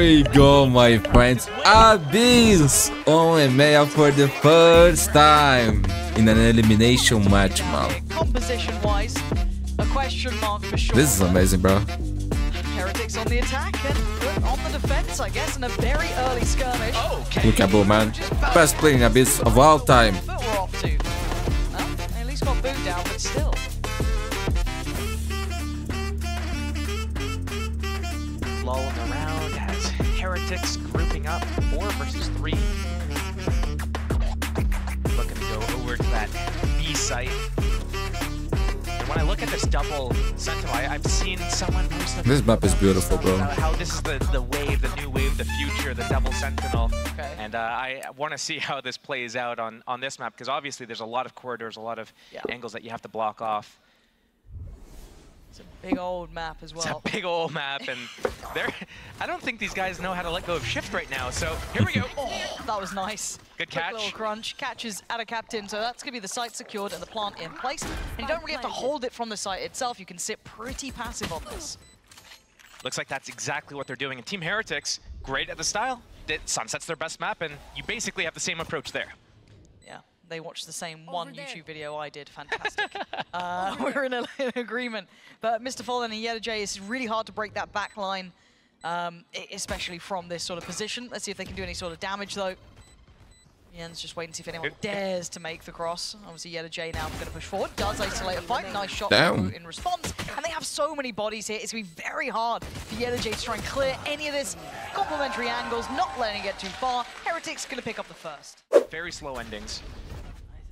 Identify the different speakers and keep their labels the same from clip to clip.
Speaker 1: we go, my friends. Abyss on EMEA for the first time in an elimination match, man.
Speaker 2: Composition-wise, a question mark for sure.
Speaker 1: This is amazing, bro.
Speaker 2: Heretics on the attack and on the defense, I guess, in a very early skirmish.
Speaker 1: Okay. Look at Boo, man. Best playing Abyss of all time.
Speaker 2: We're off to. Well, they at least got Boo down, but still.
Speaker 3: Lull in the round has Heretics grouping up 4 versus 3. Looking to go over to that B site. And when I look at this double Sentinel, I've seen someone post
Speaker 1: this map is beautiful, bro.
Speaker 3: How this is the wave, the new wave, the future, the double Sentinel. Okay. And I want to see how this plays out on this map, because obviously there's a lot of corridors, a lot of angles that you have to block off.
Speaker 2: It's a big old map as well.
Speaker 3: It's a big old map, and I don't think these guys know how to let go of shift right now, so here we go.
Speaker 2: Oh, that was nice.
Speaker 3: Good catch.
Speaker 2: Quick little crunch, catches at a captain, so that's going to be the site secured and the plant in place. And you don't really have to hold it from the site itself, you can sit pretty passive on this.
Speaker 3: Looks like that's exactly what they're doing. And Team Heretics, great at the style. Sunset's their best map, and you basically have the same approach there.
Speaker 2: Yeah, they watched the same one YouTube video I did. Fantastic. We're in agreement. But Mr. Fallen and Yeta J, it's really hard to break that back line, especially from this sort of position. Let's see if they can do any sort of damage, though. Yen's just waiting to see if anyone dares to make the cross. Obviously, Yeta J now going to push forward. Does isolate a fight. Nice shot in response. And they have so many bodies here. It's going to be very hard for Yeta J to try and clear any of this. Complementary angles, not letting it get too far. Heretics going to pick up the first.
Speaker 3: Very slow endings.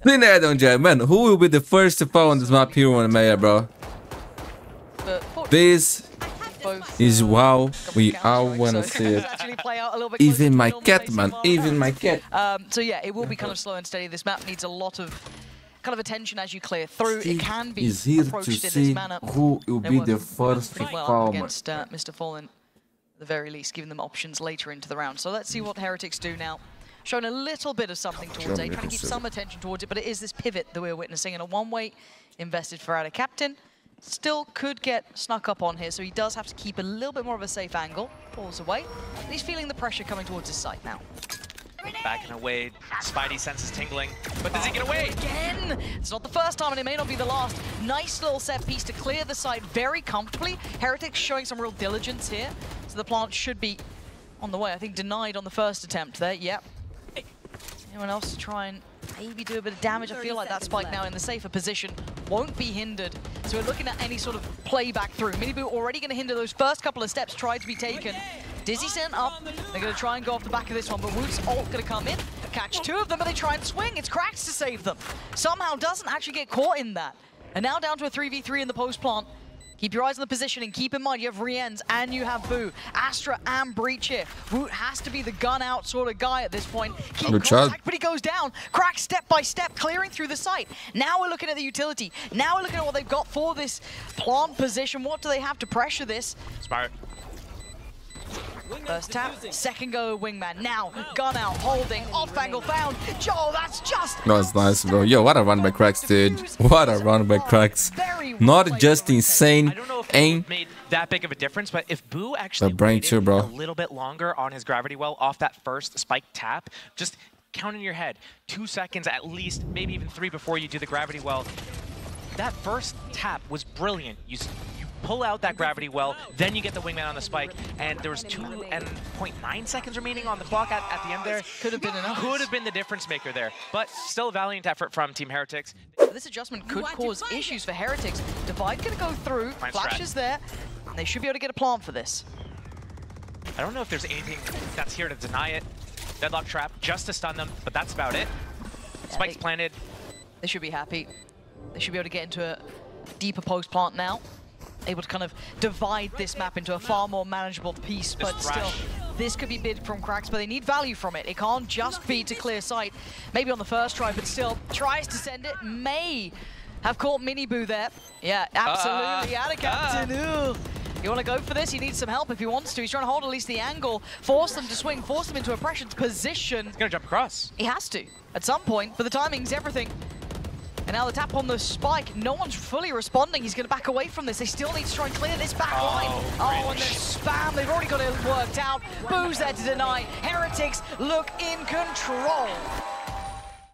Speaker 1: CNED on Jet, man. Who will be the first to fall on this map here on EMEA, bro? This is wow, we all want to see it. Even my cat, man, even my cat.
Speaker 2: So yeah, it will be kind of slow and steady. This map needs a lot of kind of attention as you clear through. It can be approached in this manner.
Speaker 1: Who will be the first to fall
Speaker 2: against Mr. Fallen, at the very least, giving them options later into the round. So let's see what Heretics do now. Showing a little bit of something towards it, trying to keep some attention towards it, but it is this pivot that we're witnessing, and a one-way invested for our captain. Still could get snuck up on here, so he does have to keep a little bit more of a safe angle. Pulls away, and he's feeling the pressure coming towards his site now.
Speaker 3: Backing away, Spidey senses tingling, but does he get away?
Speaker 2: Again! It's not the first time, and it may not be the last. Nice little set piece to clear the site very comfortably. Heretics showing some real diligence here, so the plant should be on the way. I think denied on the first attempt there, yep. Anyone else to try and maybe do a bit of damage? I feel like that spike now in the safer position won't be hindered. So we're looking at any sort of play back through. Miniboo already going to hinder those first couple of steps tried to be taken. Dizzy sent up. They're going to try and go off the back of this one, but WO0T's ult going to come in, catch 2 of them, but they try and swing. It's Cracks to save them. Somehow doesn't actually get caught in that. And now down to a 3v3 in the post plant. Keep your eyes on the positioning. Keep in mind, you have Riens and you have Boo. Astra and Breach here. WO0T has to be the gun-out sort of guy at this point. Keep contact, but he goes down. Crack step by step, clearing through the site. Now we're looking at the utility. Now we're looking at what they've got for this plant position. What do they have to pressure this?
Speaker 3: Smart.
Speaker 2: First tap, second go wingman. Now, gun out, holding, off angle found. Joe, that's just...
Speaker 1: That's nice, bro. Yo, what a run by Cracks, dude. What a run by Cracks. Not just insane.
Speaker 3: I don't know if it made that big of a difference, but if Boo actually waited a little bit longer on his gravity well off that first spike tap, just count in your head, 2 seconds at least, maybe even 3 before you do the gravity well. That first tap was brilliant. You pull out that gravity well, then you get the wingman on the spike, and there was 2.9 seconds remaining on the clock at the end there.
Speaker 2: Could have been enough.
Speaker 3: Could have been the difference maker there, but still a valiant effort from Team Heretics.
Speaker 2: This adjustment could cause issues for Heretics. Divide gonna go through, flashes there, and they should be able to get a plant for this.
Speaker 3: I don't know if there's anything that's here to deny it. Deadlock trap just to stun them, but that's about it. Spike's planted.
Speaker 2: They should be happy. They should be able to get into a deeper post plant now. Able to kind of divide this map into a far more manageable piece, but still, this could be big from Cracks, but they need value from it. It can't just be to clear sight. Maybe on the first try, but still, tries to send it, may have caught Miniboo there. Yeah, absolutely, out of captain. You want to go for this? He needs some help if he wants to. He's trying to hold at least the angle, force them to swing, force them into a pressure position.
Speaker 3: He's going to jump across.
Speaker 2: He has to, at some point, but the timing's everything. And And now the tap on the spike. No one's fully responding. He's going to back away from this. They still need to try and clear this back line. Oh, and the spam. They've already got it worked out. Boo's there to deny. Heretics look in control.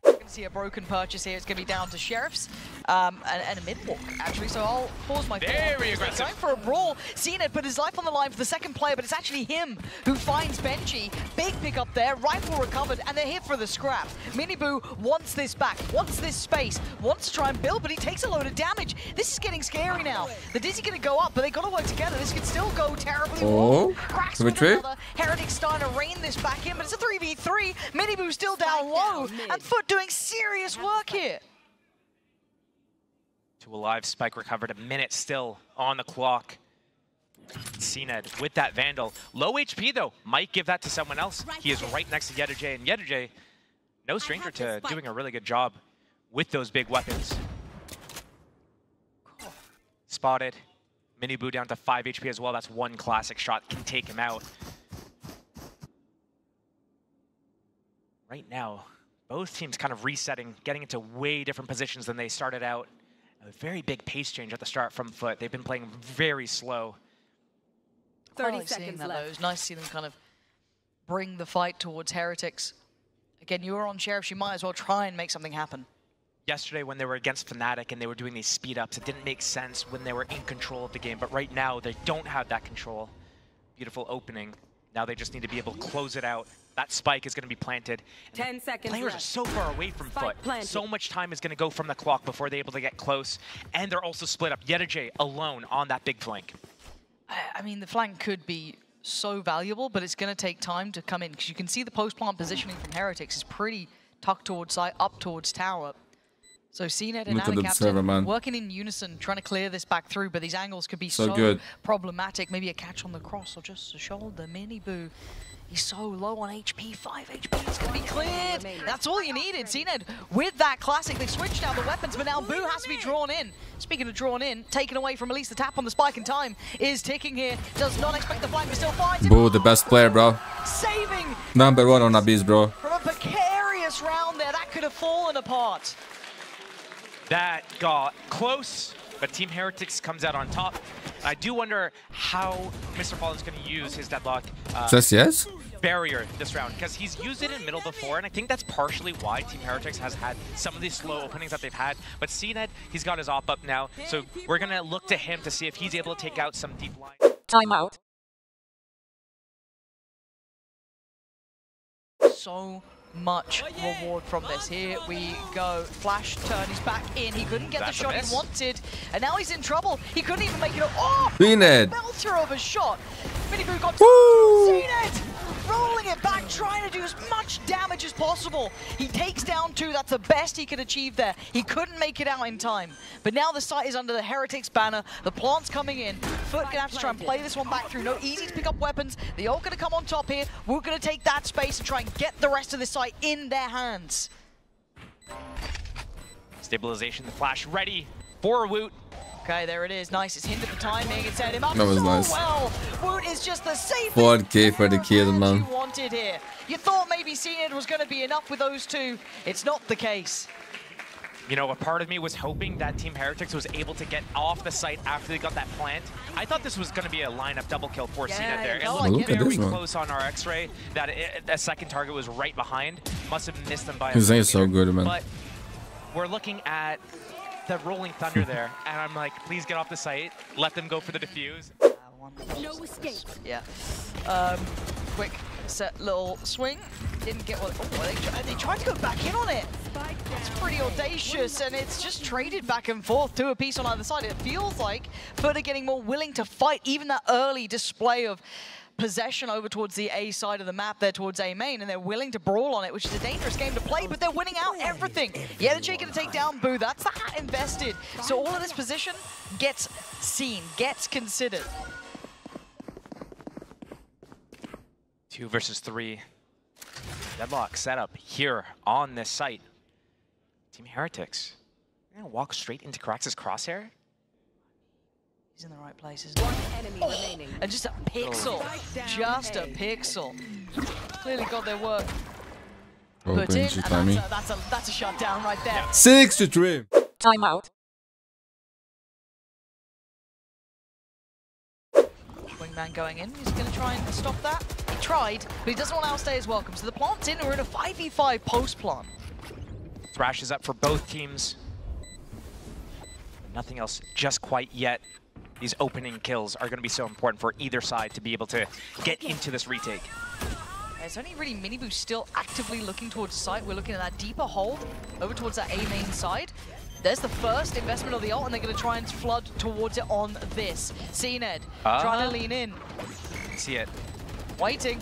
Speaker 2: We're going to see a broken purchase here. It's going to be down to Sheriffs and a mid-walk, actually. So I'll pause my
Speaker 3: Very aggressive.
Speaker 2: Going for a brawl. CNED put his life on the line for the second player, but it's actually him who finds Benji. Big pick up there. Rifle recovered, and they're here for the scrap. Miniboo wants this back, wants this space, wants to try and build, but he takes a load of damage. This is getting scary now. The Dizzy going to go up, but they got to work together. This could still go terribly wrong. Cracks with another. Heretics starting to rein this back in, but it's a 3v3. Miniboo still down low, and FUT doing serious work here.
Speaker 3: Two alive, spike recovered, a minute still on the clock. CNED with that Vandal. Low HP though, might give that to someone else. He is right next to YO0T, and YO0T, no stranger to doing a really good job with those big weapons. Spotted. Miniboo down to 5 HP as well. That's one classic shot, can take him out. Right now, both teams kind of resetting, getting into way different positions than they started out. A very big pace change at the start from FUT. They've been playing very slow.
Speaker 2: 30 seconds left. It was nice to see them kind of bring the fight towards Heretics. Again, you were on Sheriffs, you might as well try and make something happen.
Speaker 3: Yesterday when they were against Fnatic and they were doing these speed ups, it didn't make sense when they were in control of the game, but right now they don't have that control. Beautiful opening. Now they just need to be able to close it out. That spike is going to be planted.
Speaker 4: 10 seconds
Speaker 3: Players are so far away from FUT. So much time is going to go from the clock before they're able to get close. And they're also split up. YO0T alone on that big flank.
Speaker 2: I mean, the flank could be so valuable, but it's going to take time to come in. Because you can see the post-plant positioning from Heretics is pretty tucked towards side, up towards tower. So CNED and Captain working in unison, trying to clear this back through, but these angles could be so problematic. Maybe a catch on the cross or just a shoulder. Miniboo. He's so low on HP, 5 HP, it's going to be cleared. That's all you needed. CNED with that classic, they switched out the weapons, but now Boo has to be drawn in. Speaking of drawn in, taken away from at least the tap on the spike, and time is ticking here. Does not expect the flank, but still fighting.
Speaker 1: Boo, the best player, bro.
Speaker 2: Saving.
Speaker 1: #1 on Abyss, bro.
Speaker 2: From a precarious round there, that could have fallen apart.
Speaker 3: That got close, but Team Heretics comes out on top. I do wonder how Mr. Fallen's going to use his deadlock barrier this round, because he's used it in middle before, and I think that's partially why Team Heretics has had some of these slow openings that they've had. But CNED, he's got his op up now, so we're going to look to him to see if he's able to take out some deep line.
Speaker 4: Timeout.
Speaker 2: So much reward from this. Here we go. Flash turn, he's back in. He couldn't get the shot he wanted, and now he's in trouble. He couldn't even make it up. Oh!
Speaker 1: CNED!
Speaker 2: Belter of a shot. Miniboo got CNED! Rolling it back, trying to do as much damage as possible. He takes down 2. That's the best he could achieve there. He couldn't make it out in time. But now the site is under the Heretics banner. The plant's coming in. FUT gonna have to try and play this one back through. No easy to pick up weapons. They all gonna come on top here. We're gonna take that space and try and get the rest of the site in their hands.
Speaker 3: Stabilization, the flash ready for WO0T.
Speaker 2: Okay, there it is. Nice. It's hindered the timing. It set him up
Speaker 1: that was
Speaker 2: so
Speaker 1: nice.
Speaker 2: well. WO0T is just the safest
Speaker 1: 4K for the kid, man.
Speaker 2: You wanted here. You thought maybe CNED was going to be enough with those 2. It's not the case.
Speaker 3: You know, a part of me was hoping that Team Heretics was able to get off the site after they got that plant. I thought this was going to be a lineup double kill for CNED there. It looked very close on our X-ray that a second target was right behind. Must have missed them by a
Speaker 1: His aim's so good, man.
Speaker 3: But we're looking at the Rolling Thunder there, and I'm like, please get off the site. Let them go for the defuse.
Speaker 4: No escape.
Speaker 2: Yeah. Quick set little swing. Didn't get what. Oh, they tried to go back in on it. It's pretty audacious, and it's just traded back and forth, 2 apiece on either side. It feels like FUT are getting more willing to fight. Even that early display of possession over towards the A side of the map there towards A main, and they're willing to brawl on it, which is a dangerous game to play, but they're winning out everything. YO0T gonna take down Boo. That's the hat invested. So all of this position gets seen, gets considered.
Speaker 3: 2 versus 3. Deadlock setup here on this site. Team Heretics. They're gonna walk straight into Krax's crosshair.
Speaker 2: He's in the right places. 1 enemy remaining. And just a pixel. Just a pixel. Clearly got their work put in. And that's a shutdown right there.
Speaker 1: 6-3.
Speaker 4: Timeout.
Speaker 2: Wingman going in. He's going to try and stop that. He tried, but he doesn't want Outstay as welcome. So the plant's in. We're in a 5v5 post-plant.
Speaker 3: Thrash is up for both teams. Nothing else just quite yet. These opening kills are going to be so important for either side to be able to get into this retake.
Speaker 2: It's only really Miniboo still actively looking towards the site. We're looking at that deeper hold over towards that A main side. There's the first investment of the ult, and they're going to try and flood towards it on this. CNED trying to lean in.
Speaker 3: See it.
Speaker 2: Waiting.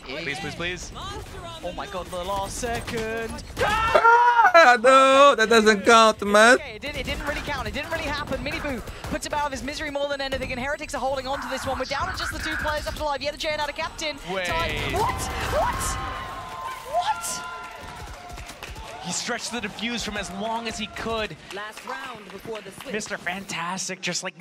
Speaker 3: Please, please, please.
Speaker 2: Oh my god, the last second.
Speaker 1: Ah, no, that doesn't count, man.
Speaker 2: Okay, it didn't really count. It didn't really happen. Miniboo puts him out of his misery more than anything, and Heretics are holding on to this one. We're down to just the 2 players left alive. Yet a J and out of captain.
Speaker 3: Wait.
Speaker 2: What? What?
Speaker 3: He stretched the defuse from as long as he could.
Speaker 4: Last round before the switch.
Speaker 3: Mr. Fantastic, just like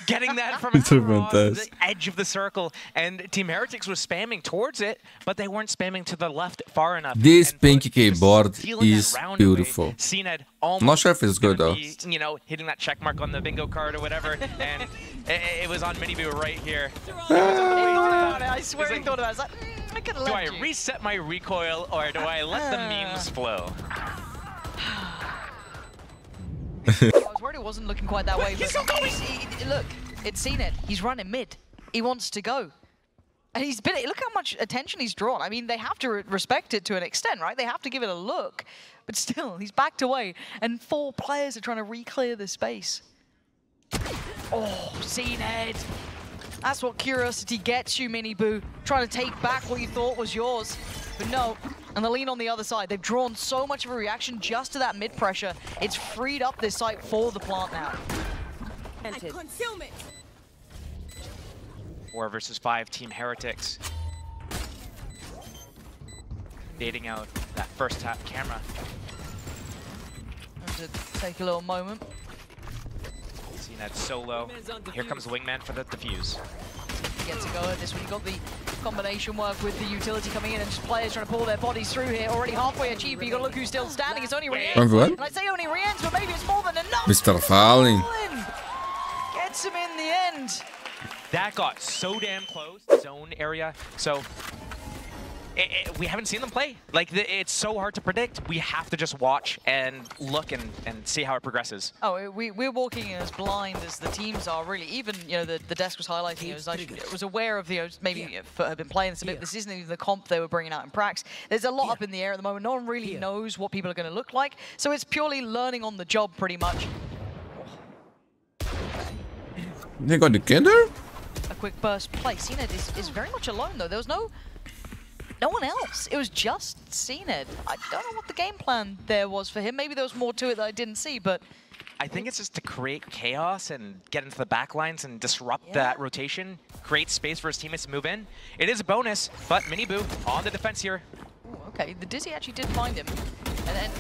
Speaker 3: getting that from across the edge of the circle. And Team Heretics was spamming towards it, but they weren't spamming to the left far enough.
Speaker 1: This pink keyboard is beautiful.
Speaker 3: CNED
Speaker 1: I'm not sure if it's good though.
Speaker 3: You know, hitting that check mark on the bingo card or whatever, and it was on Miniboo right here.
Speaker 2: He thought about it. I swear he thought about it. I could have
Speaker 3: Do
Speaker 2: left
Speaker 3: I
Speaker 2: you.
Speaker 3: reset my recoil or do I let the memes flow?
Speaker 2: I was worried it wasn't looking quite that way. He's still going! Look, it's CNED. He's running mid. He wants to go. And he's been, look how much attention he's drawn. I mean, they have to respect it to an extent, right? They have to give it a look. But still, he's backed away. And 4 players are trying to re-clear the space. Oh, CNED. That's what curiosity gets you, Miniboo. Trying to take back what you thought was yours. But no. And the lean on the other side. They've drawn so much of a reaction just to that mid pressure. It's freed up this site for the plant now.
Speaker 4: Concealment.
Speaker 3: 4 versus 5, Team Heretics. Baiting out that first tap camera.
Speaker 2: To take a little moment.
Speaker 3: CNED solo. Here comes Wingman for the defuse.
Speaker 2: Gets a go at this one. You got the combination work with the utility coming in, and just players trying to pull their bodies through here. Already halfway achieved, but you got to look who's still standing. It's only Riot.
Speaker 1: Everyone?
Speaker 2: And I'd say only Rien's, but maybe it's more than enough.
Speaker 1: Mr. Falling.
Speaker 2: Gets him in the end.
Speaker 3: That got so damn close. Zone area. So we haven't seen them play. Like, it's so hard to predict. We have to just watch and look and see how it progresses.
Speaker 2: Oh, we're walking as blind as the teams are, really. Even, you know, the desk was highlighting it. I was aware of, you know, maybe FUT had been playing this a bit. This isn't even the comp they were bringing out in Prax. There's a lot up in the air at the moment. No one really knows what people are going to look like. So it's purely learning on the job, pretty much.
Speaker 1: They got the kinder?
Speaker 2: A quick burst play. CNED is very much alone, though. There was no one else. It was just CNED. I don't know what the game plan there was for him. Maybe there was more to it that I didn't see, but
Speaker 3: I think it's just to create chaos and get into the back lines and disrupt that rotation, create space for his teammates to move in. It is a bonus, but Miniboo on the defense here.
Speaker 2: Ooh, okay, the Dizzy actually did find him. And then,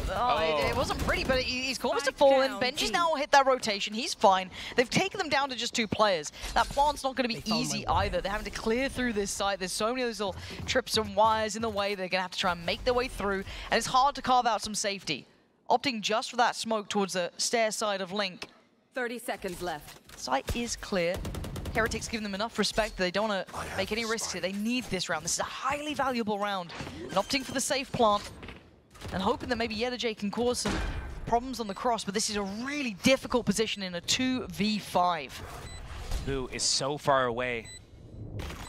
Speaker 2: it wasn't pretty, but he's caused a fall in. Benji's now hit that rotation. He's fine. They've taken them down to just 2 players. That plant's not going to be easy either. They're having to clear through this site. There's so many of those little trips and wires in the way. They're going to have to try and make their way through. And it's hard to carve out some safety. Opting just for that smoke towards the stair side of Link.
Speaker 4: 30 seconds left.
Speaker 2: Site is clear. Heretics giving them enough respect that they don't want to make any risks here. They need this round. This is a highly valuable round. And opting for the safe plant. And hoping that maybe YettaJ can cause some problems on the cross, but this is a really difficult position in a 2v5.
Speaker 3: Boo is so far away,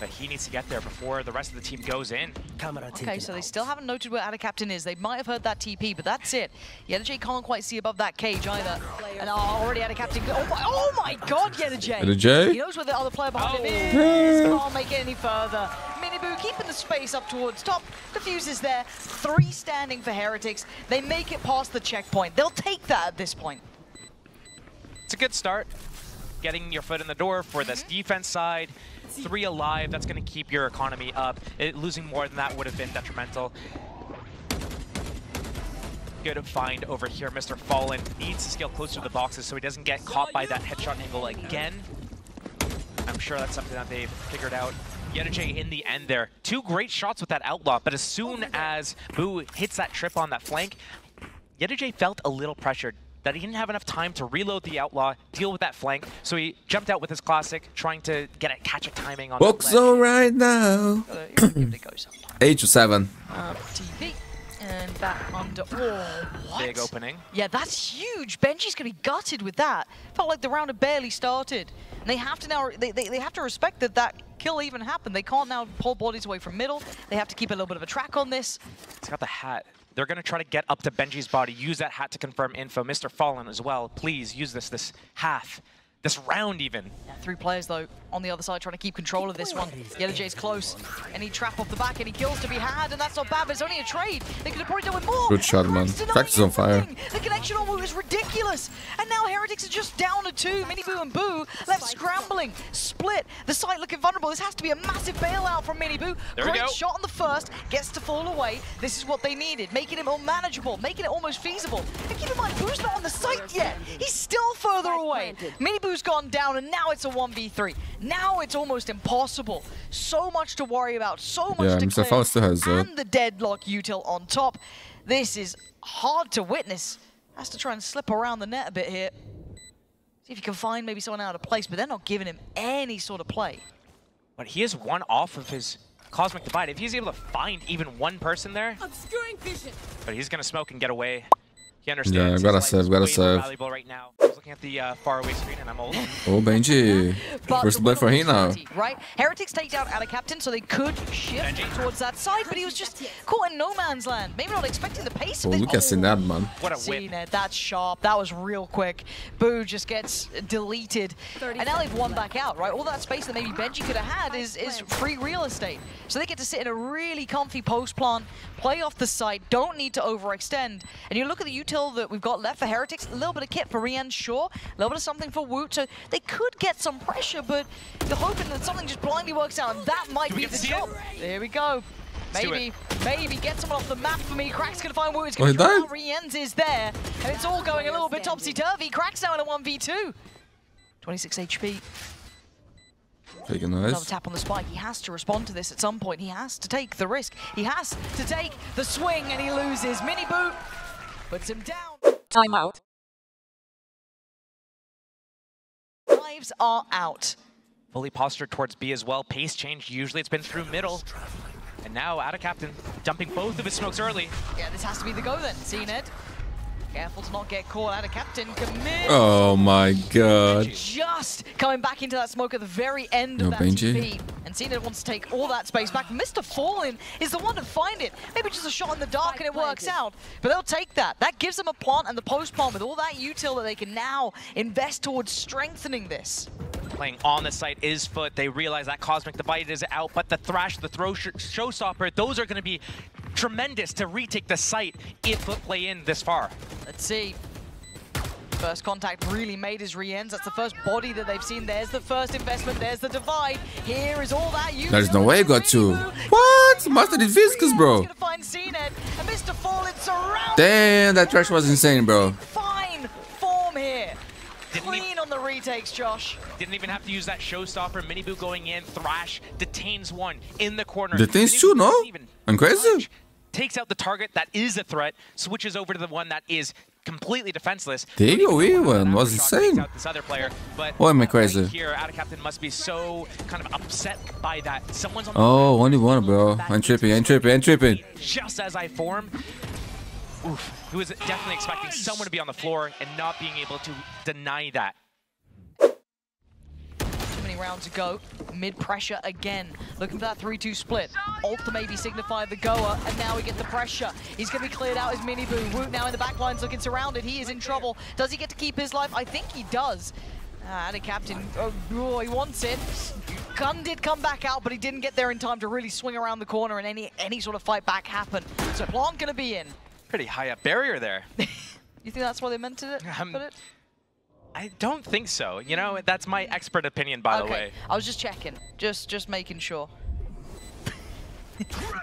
Speaker 3: but he needs to get there before the rest of the team goes in.
Speaker 2: Okay, so they still haven't noted where Captain is. They might have heard that TP, but that's it. YettaJ can't quite see above that cage either. And already Captain. Oh my god, YettaJ! He knows where the other player behind him is. Can't make it any further. Miniboo keeping the space up towards top. Defuse is there. 3 standing for Heretics. They make it past the checkpoint. They'll take that at this point.
Speaker 3: It's a good start. Getting your foot in the door for this defense side. 3 alive, that's going to keep your economy up. Losing more than that would have been detrimental. Good find over here. Mr. Fallen needs to scale closer to the boxes so he doesn't get caught by that headshot angle again. I'm sure that's something that they've figured out. YettaJ in the end there. 2 great shots with that outlaw, but as soon as Boo hits that trip on that flank, YettaJ felt a little pressured. that he didn't have enough time to reload the Outlaw, deal with that flank, so he jumped out with his classic, trying to catch a timing on
Speaker 1: Box zone right now. 8 to 7.
Speaker 2: TV. And back under. Oh, what?
Speaker 3: Big opening.
Speaker 2: Yeah, that's huge. Benji's gonna be gutted with that. Felt like the round had barely started. And they have to now. They have to respect that kill even happened. They can't now pull bodies away from middle. They have to keep a little bit of a track on this.
Speaker 3: He's got the hat. They're gonna try to get up to Benji's body. Use that hat to confirm info. Mr. Fallen as well. Please use this half. This round even.
Speaker 2: Yeah, 3 players though on the other side trying to keep control of this one. Yellow Jay's close. Any trap off the back, any kills to be had, and that's not bad, but it's only a trade. They could have probably done with more.
Speaker 1: Good shot, man. Practice on fire.
Speaker 2: The connection on Wu is ridiculous. And now Heretics are just down to 2. Miniboo and Boo left scrambling. Split. The site looking vulnerable. This has to be a massive bailout from Miniboo. Great shot on the first. Gets to fall away. This is what they needed. Making it more manageable. Making it almost feasible. And keep in mind, Boo's not on the site yet. He's still further away. Miniboo's gone down, and now it's a 1v3. Now it's almost impossible. So much to worry about, so much to
Speaker 1: Mr. Fallen still has
Speaker 2: and the deadlock util on top. This is hard to witness. Has to try and slip around the net a bit here. See if you can find maybe someone out of place, but they're not giving him any sort of play.
Speaker 3: But he is one off of his Cosmic Divide. If he's able to find even one person there,
Speaker 4: obscuring vision.
Speaker 3: But he's gonna smoke and get away. He understands.
Speaker 1: Yeah, gotta save, gotta save.
Speaker 3: Valuable right now. I was looking at the faraway screen and I'm old.
Speaker 1: Oh, Benji. Where's the play for him now?
Speaker 2: Right? Heretics take down out of captain, so they could shift towards that side, but he was just caught in no man's land. Maybe not expecting the pace of this.
Speaker 1: Look at CNED, man.
Speaker 3: What a whip.
Speaker 2: CNED, that's sharp. That was real quick. Boo just gets deleted. And now they've won back out, right? All that space that maybe Benji could have had is free real estate. So they get to sit in a really comfy post plant, play off the site, don't need to overextend. And you look at the util that we've got left for Heretics, a little bit of kit for Rian, sure, a little bit of something for WO0T, so they could get some pressure, but you're hoping that something just blindly works out, and that might be the job. There we go. Maybe get someone off the map for me. Crack's gonna find WO0T. It's gonna try out. Rien's is there, and it's all going a little bit topsy-turvy. Crack's now in a 1v2. 26 HP.
Speaker 1: Nice.
Speaker 2: Another tap on the spike. He has to respond to this at some point. He has to take the risk. He has to take the swing, and he loses. Miniboo puts him down.
Speaker 4: Timeout.
Speaker 2: Lives are out.
Speaker 3: Fully postured towards B as well. Pace change. Usually it's been through middle. And now out of captain, dumping both of his smokes early.
Speaker 2: Yeah, this has to be the go then. CNED. Careful to not get caught out of captain. Commit.
Speaker 1: Oh my god.
Speaker 2: Just coming back into that smoke at the very end of that TP. And CNED wants to take all that space back. Mr. Fallen is the one to find it. Maybe just a shot in the dark and it works out. But they'll take that. That gives them a plant and the post plant with all that util that they can now invest towards strengthening this.
Speaker 3: Playing on the site is FUT. They realize that Cosmic Divide is out, but the Thrash, the Throw Showstopper, those are going to be tremendous to retake the site if FUT play in this far.
Speaker 2: Let's see. First contact really made his Rien's. That's the first body that they've seen. There's the first investment. There's the divide. Here is all that you.
Speaker 1: There's no way you got to. What? Master did Viscous, bro.
Speaker 2: Gonna find CNED, and Mr. Fallen surrounded.
Speaker 1: Damn, that trash was insane, bro.
Speaker 2: Fine form here. Clean on the retakes, Josh.
Speaker 3: Didn't even have to use that showstopper. Miniboo going in. Thrash detains one in the corner.
Speaker 1: Detains two, no? I'm crazy.
Speaker 3: Takes out the target that is a threat. Switches over to the one that is completely defenseless.
Speaker 1: The one was insane.
Speaker 3: This other player, but
Speaker 1: why am I crazy?
Speaker 3: Here, out of captain must be so kind of upset by that. Someone's on.
Speaker 1: Oh, only one, bro. I'm tripping.
Speaker 3: Just as I form. Oof. He was definitely expecting someone to be on the floor and not being able to deny that.
Speaker 2: Too many rounds to go. Mid pressure again. Looking for that 3-2 split. Ult to maybe signify the goer, and now we get the pressure. He's going to be cleared out as Miniboo. WO0T now in the back lines looking surrounded. He is in trouble. Does he get to keep his life? I think he does. And a captain, oh, he wants it. Gun did come back out, but he didn't get there in time to really swing around the corner and any sort of fight back happen. So plant going to be in.
Speaker 3: Pretty high up barrier there.
Speaker 2: You think that's why they meant to put it?
Speaker 3: I don't think so. You know, that's my expert opinion, by the way.
Speaker 2: I was just checking, just making sure.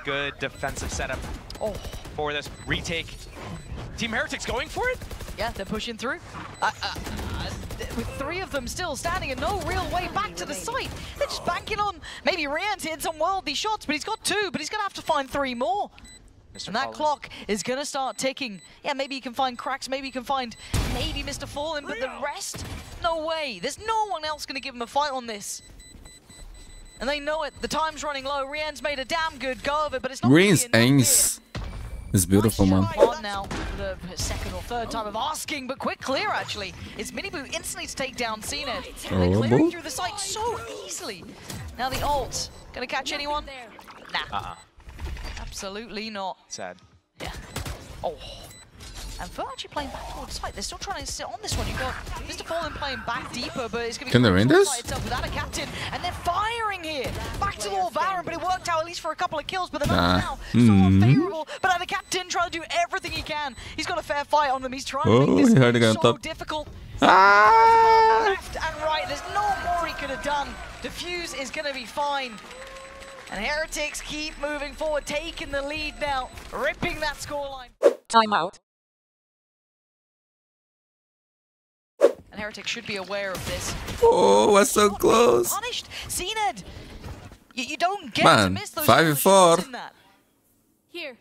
Speaker 3: Good defensive setup for this retake. Team Heretics going for it?
Speaker 2: Yeah, they're pushing through. With 3 of them still standing and no real way back to the site. They're just banking on maybe Rian's hitting some worldly shots, but he's got 2, but he's going to have to find 3 more. And that clock is going to start ticking. Yeah, maybe you can find cracks, maybe you can find maybe Mr. Fallen, but the rest, no way. There's no one else going to give him a fight on this. And they know it. The time's running low. Rien's made a damn good go of it, but it's not
Speaker 1: Rien's ace is beautiful, man.
Speaker 2: Now for the second or third time of asking, but quick clear actually. It's Miniboo instantly to take down CNED. And they're clearing through the site so easily. Now the ult. Gonna catch anyone? Nah. Absolutely not.
Speaker 3: Sad.
Speaker 2: Yeah. Oh. And FUT actually playing back towards site. They're still trying to sit on this one. You've got Mr. Fallen playing back deeper, but it's going to be...
Speaker 1: Can they win this?
Speaker 2: Itself without a captain. And they're firing here. Back to all Valorant, but it worked out at least for a couple of kills. But the numbers now still unfavorable. But the captain trying to do everything he can. He's got a fair fight on them. He's trying to make this so difficult. Left and right. There's no more he could have done. Defuse is going to be fine. And Heretics keep moving forward, taking the lead now, ripping that scoreline.
Speaker 4: Timeout.
Speaker 2: And Heretics should be aware of this.
Speaker 1: Oh, we're so close.
Speaker 2: Punished. CNED, you don't get
Speaker 1: Man,
Speaker 2: to miss those
Speaker 1: 5 and 4.
Speaker 2: in that.
Speaker 4: Here.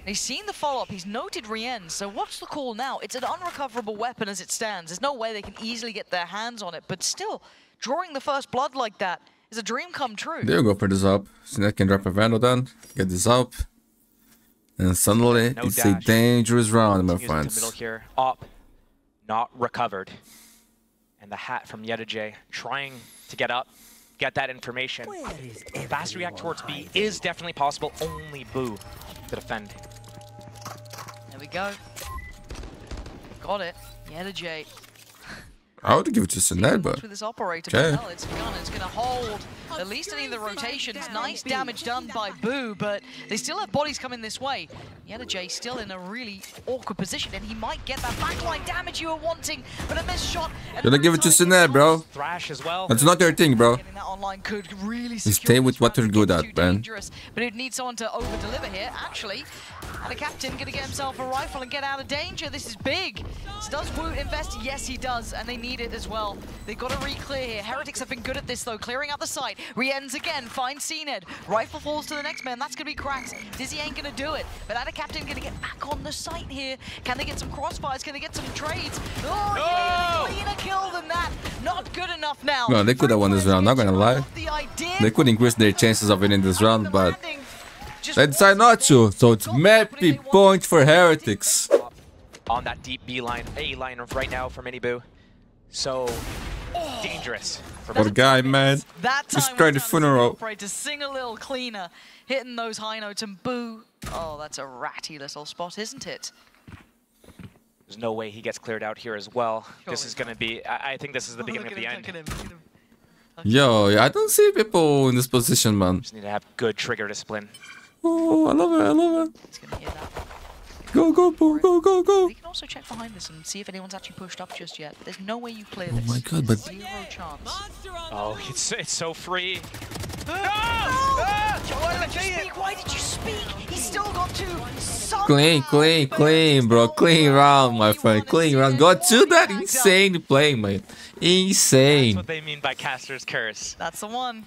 Speaker 2: He's seen the follow-up. He's noted Rien. So what's the call now? It's an unrecoverable weapon as it stands. There's no way they can easily get their hands on it. But still, drawing the first blood like that is a dream come true.
Speaker 1: They'll go for this up. CNED can drop a Vandal down, get this up. And suddenly, it's a dangerous round, my friends.
Speaker 3: Middle here. Up. Not recovered. And the hat from WO0T trying to get up, get that information. Fast react towards B is definitely possible. Only Boo to defend.
Speaker 2: There we go. Got it. WO0T.
Speaker 1: I would give it to CNED, but
Speaker 2: with this operator,
Speaker 1: okay.
Speaker 2: Well, it's going to hold at least any of the rotations. Nice damage done by Boo, but they still have bodies coming this way. WO0T still in a really awkward position, and he might get that backline damage you were wanting, but a missed shot.
Speaker 1: Gonna give it to CNED, bro.
Speaker 3: Thrash as well.
Speaker 1: That's not their thing, bro.
Speaker 2: Getting that online could really
Speaker 1: stay with what they're good at, man.
Speaker 2: But it needs someone to over-deliver here, actually. And a captain going to get himself a rifle and get out of danger. This is big. So does WO0T invest? Yes, he does, and they need it as well. They've got to re-clear here. Heretics have been good at this, though, clearing out the site. Rien's again, finds CNED. Rifle falls to the next man. That's going to be cracks. Dizzy ain't going to do it. But Ada Captain going to get back on the site here. Can they get some crossfires? Can they get some trades? Oh, yeah, cleaner kill than that. Not good enough now.
Speaker 1: No, they could have won this round, not gonna lie. They could increase their chances of winning this round, but they decide not to. So it's Mappy point for Heretics.
Speaker 3: On that deep B line, A line right now for Miniboo. So dangerous.
Speaker 1: What a guy, man. Just tried the funeral.
Speaker 2: To sing a little cleaner, hitting those high notes, and Boo. Oh, that's a ratty little spot, isn't it?
Speaker 3: There's no way he gets cleared out here as well. This is going to be, I think this is the beginning of the end.
Speaker 1: Yo, I don't see people in this position, man.
Speaker 3: Just need to have good trigger discipline.
Speaker 1: Oh, I love it, I love it.
Speaker 2: It's gonna hear that.
Speaker 1: Go, go, Boo, go, go, go.
Speaker 2: We can also check behind this and see if anyone's actually pushed up just yet. There's no way you clear this.
Speaker 1: Oh my god, but...
Speaker 2: Zero chance.
Speaker 3: Oh, it's so free.
Speaker 2: Why did you speak? He's still got to
Speaker 1: Clean, bro. Clean round, my friend. Clean round. Got to that insane play, man. Insane.
Speaker 3: That's what they mean by Caster's Curse.
Speaker 2: That's the one.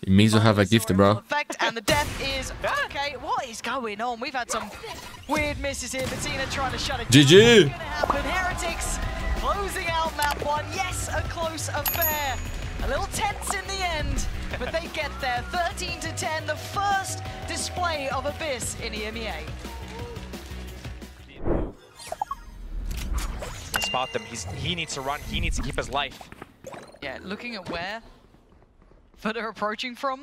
Speaker 1: It means you have a gift, bro.
Speaker 2: Effect, and the death is okay. What is going on? We've had some weird misses here. Bettina trying to shut it down.
Speaker 1: GG.
Speaker 2: What's gonna happen? Heretics closing out map 1. Yes, a close affair. A little tense in the end, but they get there. 13-10, the first display of Abyss in EMEA.
Speaker 3: Spot them. He needs to run. He needs to keep his life.
Speaker 2: Yeah, looking at where FUT are approaching from,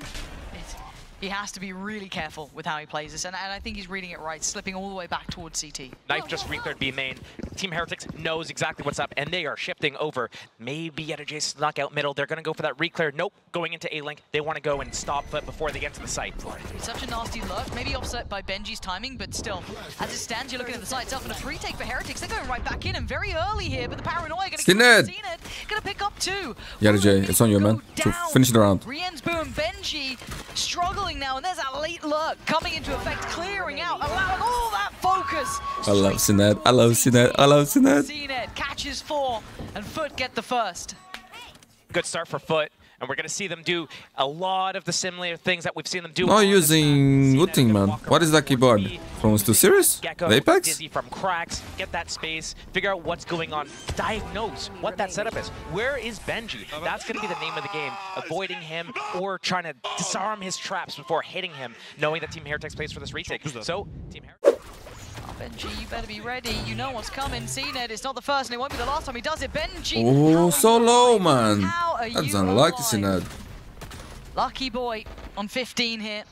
Speaker 2: he has to be really careful with how he plays this, and I think he's reading it right, slipping all the way back towards CT.
Speaker 3: Knife just re-cleared B main. Team Heretics knows exactly what's up, and they are shifting over. Maybe WO0T snuck out middle. They're going to go for that re-clear. Nope, going into A-Link. They want to go and stop FUT before they get to the site.
Speaker 2: It's such a nasty lurk, maybe offset by Benji's timing, but still, as it stands, you're looking at the site itself, and a pre-take for Heretics. They're going right back in, and very early here, but the Paranoia going to
Speaker 1: CNED.
Speaker 2: Going to pick up 2.
Speaker 1: WO0T, it's on you, man. So finish the round.
Speaker 2: Rien's Boo and Benji struggling now, and there's that late lurk coming into effect, clearing out, allowing all that focus.
Speaker 1: I love CNED. I love CNED. I love CNED.
Speaker 2: CNED catches 4, and FUT get the first.
Speaker 3: Good start for FUT. And we're going to see them do a lot of the similar things that we've seen them do.
Speaker 1: Not using looting, man. What is that keyboard? From 2 Series? The Apex?
Speaker 3: Dizzy from cracks, get that space, figure out what's going on, diagnose what that setup is. Where is Benji? That's going to be the name of the game. Avoiding him or trying to disarm his traps before hitting him, knowing that Team Heretics plays for this retake. So, Team Heretics.
Speaker 2: Benji, you better be ready. You know what's coming. CNED, it's not the first and it won't be the last time he does it. Benji!
Speaker 1: Oh, so low, man. That's unlucky, CNED.
Speaker 2: Lucky boy on 15 here.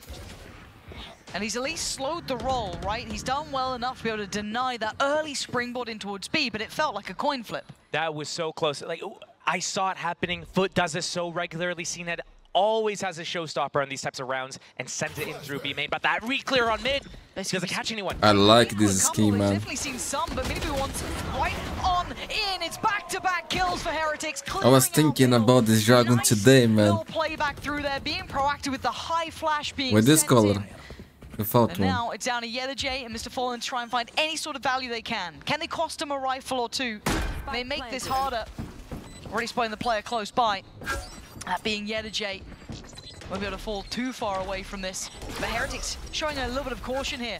Speaker 2: And he's at least slowed the roll, right? He's done well enough to be able to deny that early springboard in towards B, but it felt like a coin flip.
Speaker 3: That was so close. Like, I saw it happening. FUT does this so regularly. CNED always has a showstopper on these types of rounds and sends it in through B main, but that re-clear on mid doesn't catch anyone.
Speaker 1: I like this scheme, man.
Speaker 2: Definitely seen some, but maybe wants right on in. It's back-to-back kills for Heretics.
Speaker 1: I was thinking about this Dragon today, man.
Speaker 2: Play back through there, being proactive with the high flash being
Speaker 1: with this color.
Speaker 2: And now it's down to YeTheJ and Mr. Fallen to try and find any sort of value they can. Can they cost him a rifle or two? They make this harder. Already spotting the player close by. That being YeTheJ. Won't be able to fall too far away from this. But Heretics showing a little bit of caution here.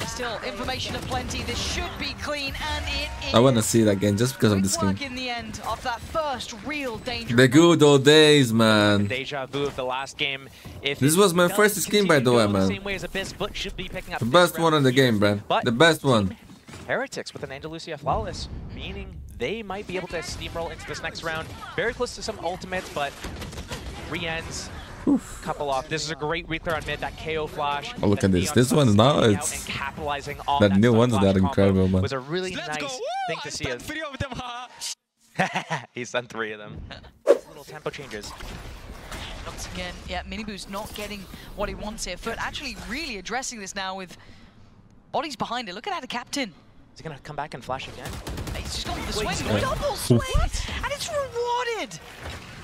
Speaker 2: Still, information aplenty. This should be clean, and it is.
Speaker 1: I want to see it again just because of this game.
Speaker 2: In the end of that first real danger.
Speaker 1: The good old days, man.
Speaker 3: Deja vu of the last game.
Speaker 1: This was my first skin, by the way, man. The best one in the game, man. The best one.
Speaker 3: Heretics with an Andalusia flawless, meaning they might be able to steamroll into this next round. Very close to some ultimates, but re-ends. Couple off. This is a great re-clear on mid. That KO flash.
Speaker 1: Oh, look at this. This one now, it's that new one's that incredible, man.
Speaker 3: Was a really nice thing to see. He's done 3 of them. Little tempo changes.
Speaker 2: Once again, yeah, Miniboo's not getting what he wants here. FUT actually really addressing this now with bodies behind it. Look at that, the captain.
Speaker 3: Is he gonna come back and flash again?
Speaker 2: He's just gone for the swing. Double swing! And it's rewarded!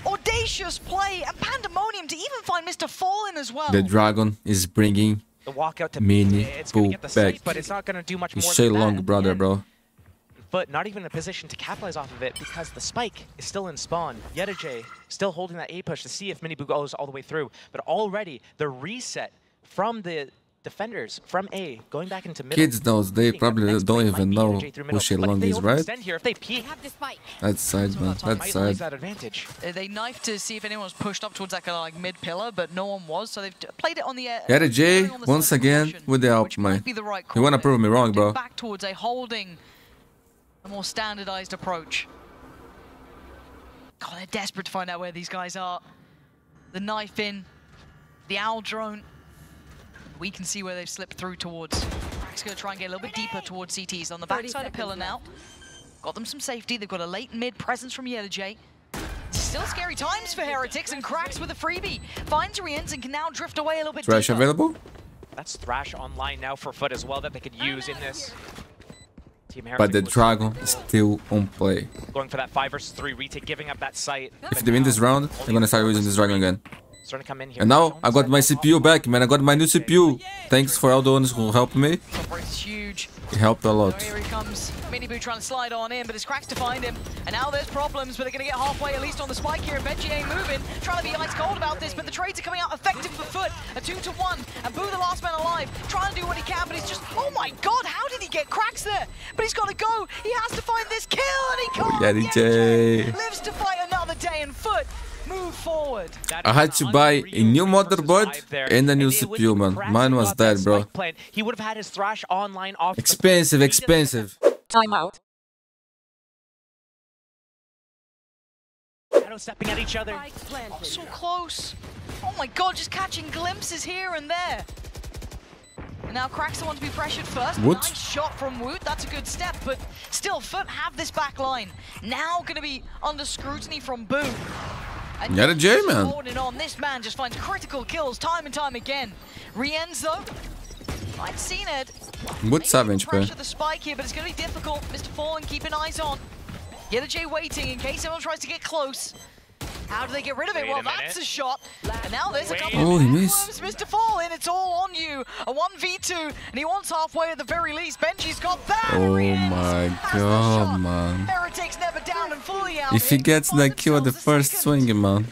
Speaker 2: Audacious play and pandemonium to even find Mr. Fallen as well.
Speaker 1: The Dragon is bringing
Speaker 3: the walkout to
Speaker 1: Miniboo back.
Speaker 3: But it's not going to do much more.
Speaker 1: He's so long, brother, bro.
Speaker 3: But not even in a position to capitalize off of it because the spike is still in spawn. YeTheJ still holding that A push to see if Miniboo goes all the way through. But already the reset from the defenders from A going back into middle.
Speaker 1: Kids knows, they probably don't even know who Shelong is, right?
Speaker 3: Here, if they peek,
Speaker 1: that's side, man. That's side.
Speaker 3: That advantage.
Speaker 2: They knifed to see if anyone was pushed up towards that kind of like mid pillar, but no one was. So they've played it on the air.
Speaker 1: YeTheJ once again with the help, man. You wanna prove me wrong, bro?
Speaker 2: Back towards a holding, a more standardized approach. God, they're desperate to find out where these guys are. The knife in, the owl drone. We can see where they've slipped through towards. He's going to try and get a little bit deeper towards CTs. On the backside of pillar now. Got them some safety. They've got a late mid presence from YeTheJ. Still scary times for Heretics, and Cracks with a freebie. Finds Riens and can now drift away a little bit
Speaker 1: Thrash
Speaker 2: deeper.
Speaker 1: available?
Speaker 3: That's Thrash online now for FUT as well that they could use in this.
Speaker 1: But the Dragon is still on play.
Speaker 3: Going for that 5 versus 3 retake, giving up that site.
Speaker 1: If they win this round, I'm gonna start using this Dragon again.
Speaker 3: Starting to come in here.
Speaker 1: And now I got my CPU back, man. I got my new CPU. Thanks for all the ones who helped me.
Speaker 2: It's huge.
Speaker 1: It helped a lot.
Speaker 2: Here he comes. Miniboo trying to slide on in, but it's Cracks to find him. And now there's problems, but they're going to get halfway at least on the spike here. Benji ain't moving. Trying to be ice cold about this, but the trades are coming out effective for FUT. A 2-to-1. And Boo, the last man alive, trying to do what he can, but he's just, oh my god, how did he get Cracks there? But he's got to go. He has to find this kill, and he can't.
Speaker 1: YeTheJ
Speaker 2: lives to fight another day, and FUT move forward.
Speaker 1: I had to buy a new motherboard and a new CPU, man. Mine was dead, bro.
Speaker 3: He would have had his Thrash online off.
Speaker 1: Expensive, expensive.
Speaker 4: Time out.
Speaker 3: Stepping at each other.
Speaker 2: Oh, so close. Oh my god, just catching glimpses here and there. And now Cracks the one to be pressured first.
Speaker 1: WO0T.
Speaker 2: Nice shot from WO0T. That's a good step, but still, FUT have this back line. Now going to be under scrutiny from Boo. And
Speaker 1: YeTheJ, man.
Speaker 2: Holding on. This man just finds critical kills time and time again. Riens, though. I've seen it.
Speaker 1: WO0T savage, bro.
Speaker 2: Pressure the spike here, but it's going to be difficult. Mr. Fallen keeping eyes on. YeTheJ waiting in case anyone tries to get close. How do they get rid of it? Well, that's a shot. And now there's a couple
Speaker 1: of
Speaker 2: he
Speaker 1: missed.
Speaker 2: Mr. Fallen, it's all on you. A 1v2, and he wants halfway at the very least. Benji's got that.
Speaker 1: Oh my god, man.
Speaker 2: Heretics never down and fully out.
Speaker 1: If he gets that kill at the first swing, man.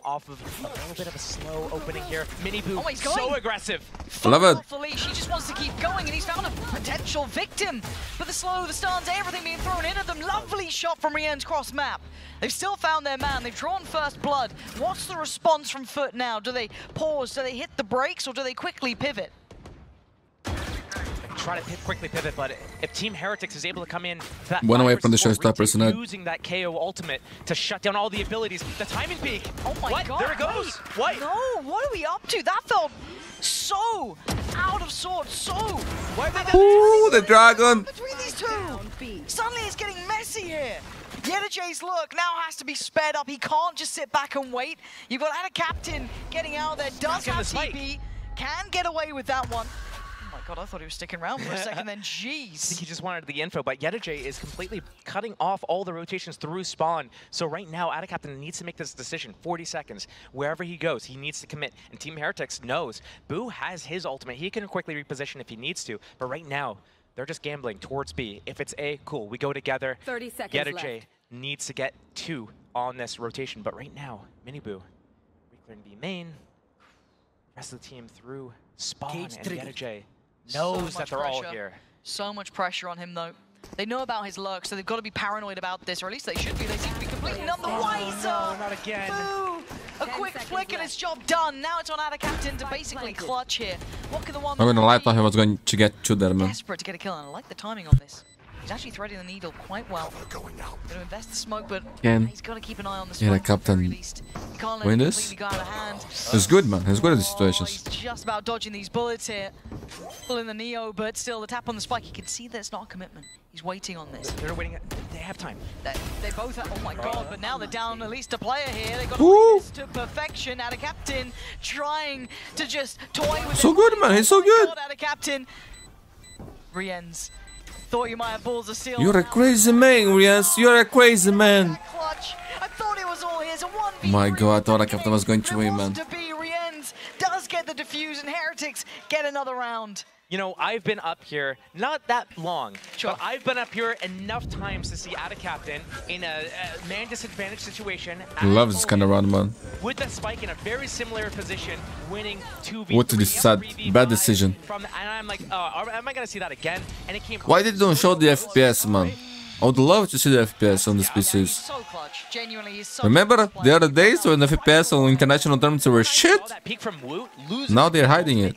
Speaker 3: off of a little bit of a slow opening here. Mini Boo,
Speaker 2: Oh, he's going.
Speaker 3: so aggressive.
Speaker 1: I love it.
Speaker 2: She just wants to keep going, and he's found a potential victim. But the slow, the stuns, everything being thrown in at them. Lovely shot from Rien's cross map. They've still found their man. They've drawn first blood. What's the response from FUT now? Do they pause? Do they hit the brakes, or do they quickly pivot?
Speaker 3: Try to quickly pivot, but if Team Heretics is able to come in, that
Speaker 1: One away from the showstopper, CNED.
Speaker 3: using that KO ultimate to shut down all the abilities. The timing peak.
Speaker 2: Oh my god!
Speaker 3: There it goes.
Speaker 2: What? No, what are we up to? That felt so out of sorts. So
Speaker 3: What have they done?
Speaker 1: Ooh, the dragon.
Speaker 2: between these two, suddenly it's getting messy here. YettaJay's look now has to be sped up. He can't just sit back and wait. You've got Ada Captain getting out there. Does have TP. Can get away with that one. God, I thought he was sticking around for a second then, jeez.
Speaker 3: I think he just wanted the info, but YettaJay is completely cutting off all the rotations through spawn. So right now, Ada Captain needs to make this decision. 40 seconds. Wherever he goes, he needs to commit. And Team Heretics knows Boo has his ultimate. He can quickly reposition if he needs to. But right now, they're just gambling towards B. If it's A, cool, we go together.
Speaker 4: 30 seconds
Speaker 3: YettaJay
Speaker 4: left.
Speaker 3: needs to get 2 on this rotation. But right now, Mini Boo, reclearing B main. Rest of the team through spawn, and YettaJay knows that they're all here.
Speaker 2: So much pressure on him, though. They know about his lurk, so they've got to be paranoid about this, or at least they should be. They seem to be completely none the wiser.
Speaker 3: No, not again.
Speaker 2: Boo! A quick flick and it's job done. Now it's on Ada Captain to basically clutch here. What can the one?
Speaker 1: I'm gonna lie, I thought he was going to get to there, man.
Speaker 2: Desperate to get a kill, and I like the timing on this. He's actually threading the needle quite well. Going to invest the smoke, but he's got to keep an eye on the smoke.
Speaker 1: Yeah, Captain.
Speaker 2: He can't let
Speaker 1: Win
Speaker 2: it
Speaker 1: this?
Speaker 2: completely go out of hand.
Speaker 1: He's good, man. He's good at these situations.
Speaker 2: He's just about dodging these bullets here. Pulling the Neo, but still the tap on the spike. You can see that it's not a commitment. He's waiting on this.
Speaker 3: They're waiting. They have time.
Speaker 2: They both have, oh my god, but now they're down at least a player here. They've got to bring this to perfection. Ada Captain trying to just toy with
Speaker 1: So
Speaker 2: it.
Speaker 1: good, man. He's so good.
Speaker 2: Ada Captain. Rien's. Thought you might have balls of steel.
Speaker 1: You're a crazy man, Rias. You're a crazy man.
Speaker 2: Clutch. I thought it was all his. A 1v3.
Speaker 1: My god, I thought Ada Captain was going to win, man.
Speaker 2: To be Rien's does get the defuse, and Heretics get another round.
Speaker 3: You know, I've been up here, not that long,
Speaker 2: Sure.
Speaker 3: but I've been up here enough times to see Ada Captain in a man disadvantaged situation.
Speaker 1: Love this kind of run, man.
Speaker 3: With the spike in a very similar position, winning 2v3.
Speaker 1: What a sad,
Speaker 3: 3v5
Speaker 1: bad decision.
Speaker 3: and I'm like, am I going to see that again? And it came.
Speaker 1: Why they don't show the FPS, man? I would love to see the FPS on these PCs.
Speaker 2: So clutch. Genuinely, he's so
Speaker 1: Remember the other days when the FPS on international tournaments were shit?
Speaker 3: That peak from WO0T, losing
Speaker 1: Now they're hiding it.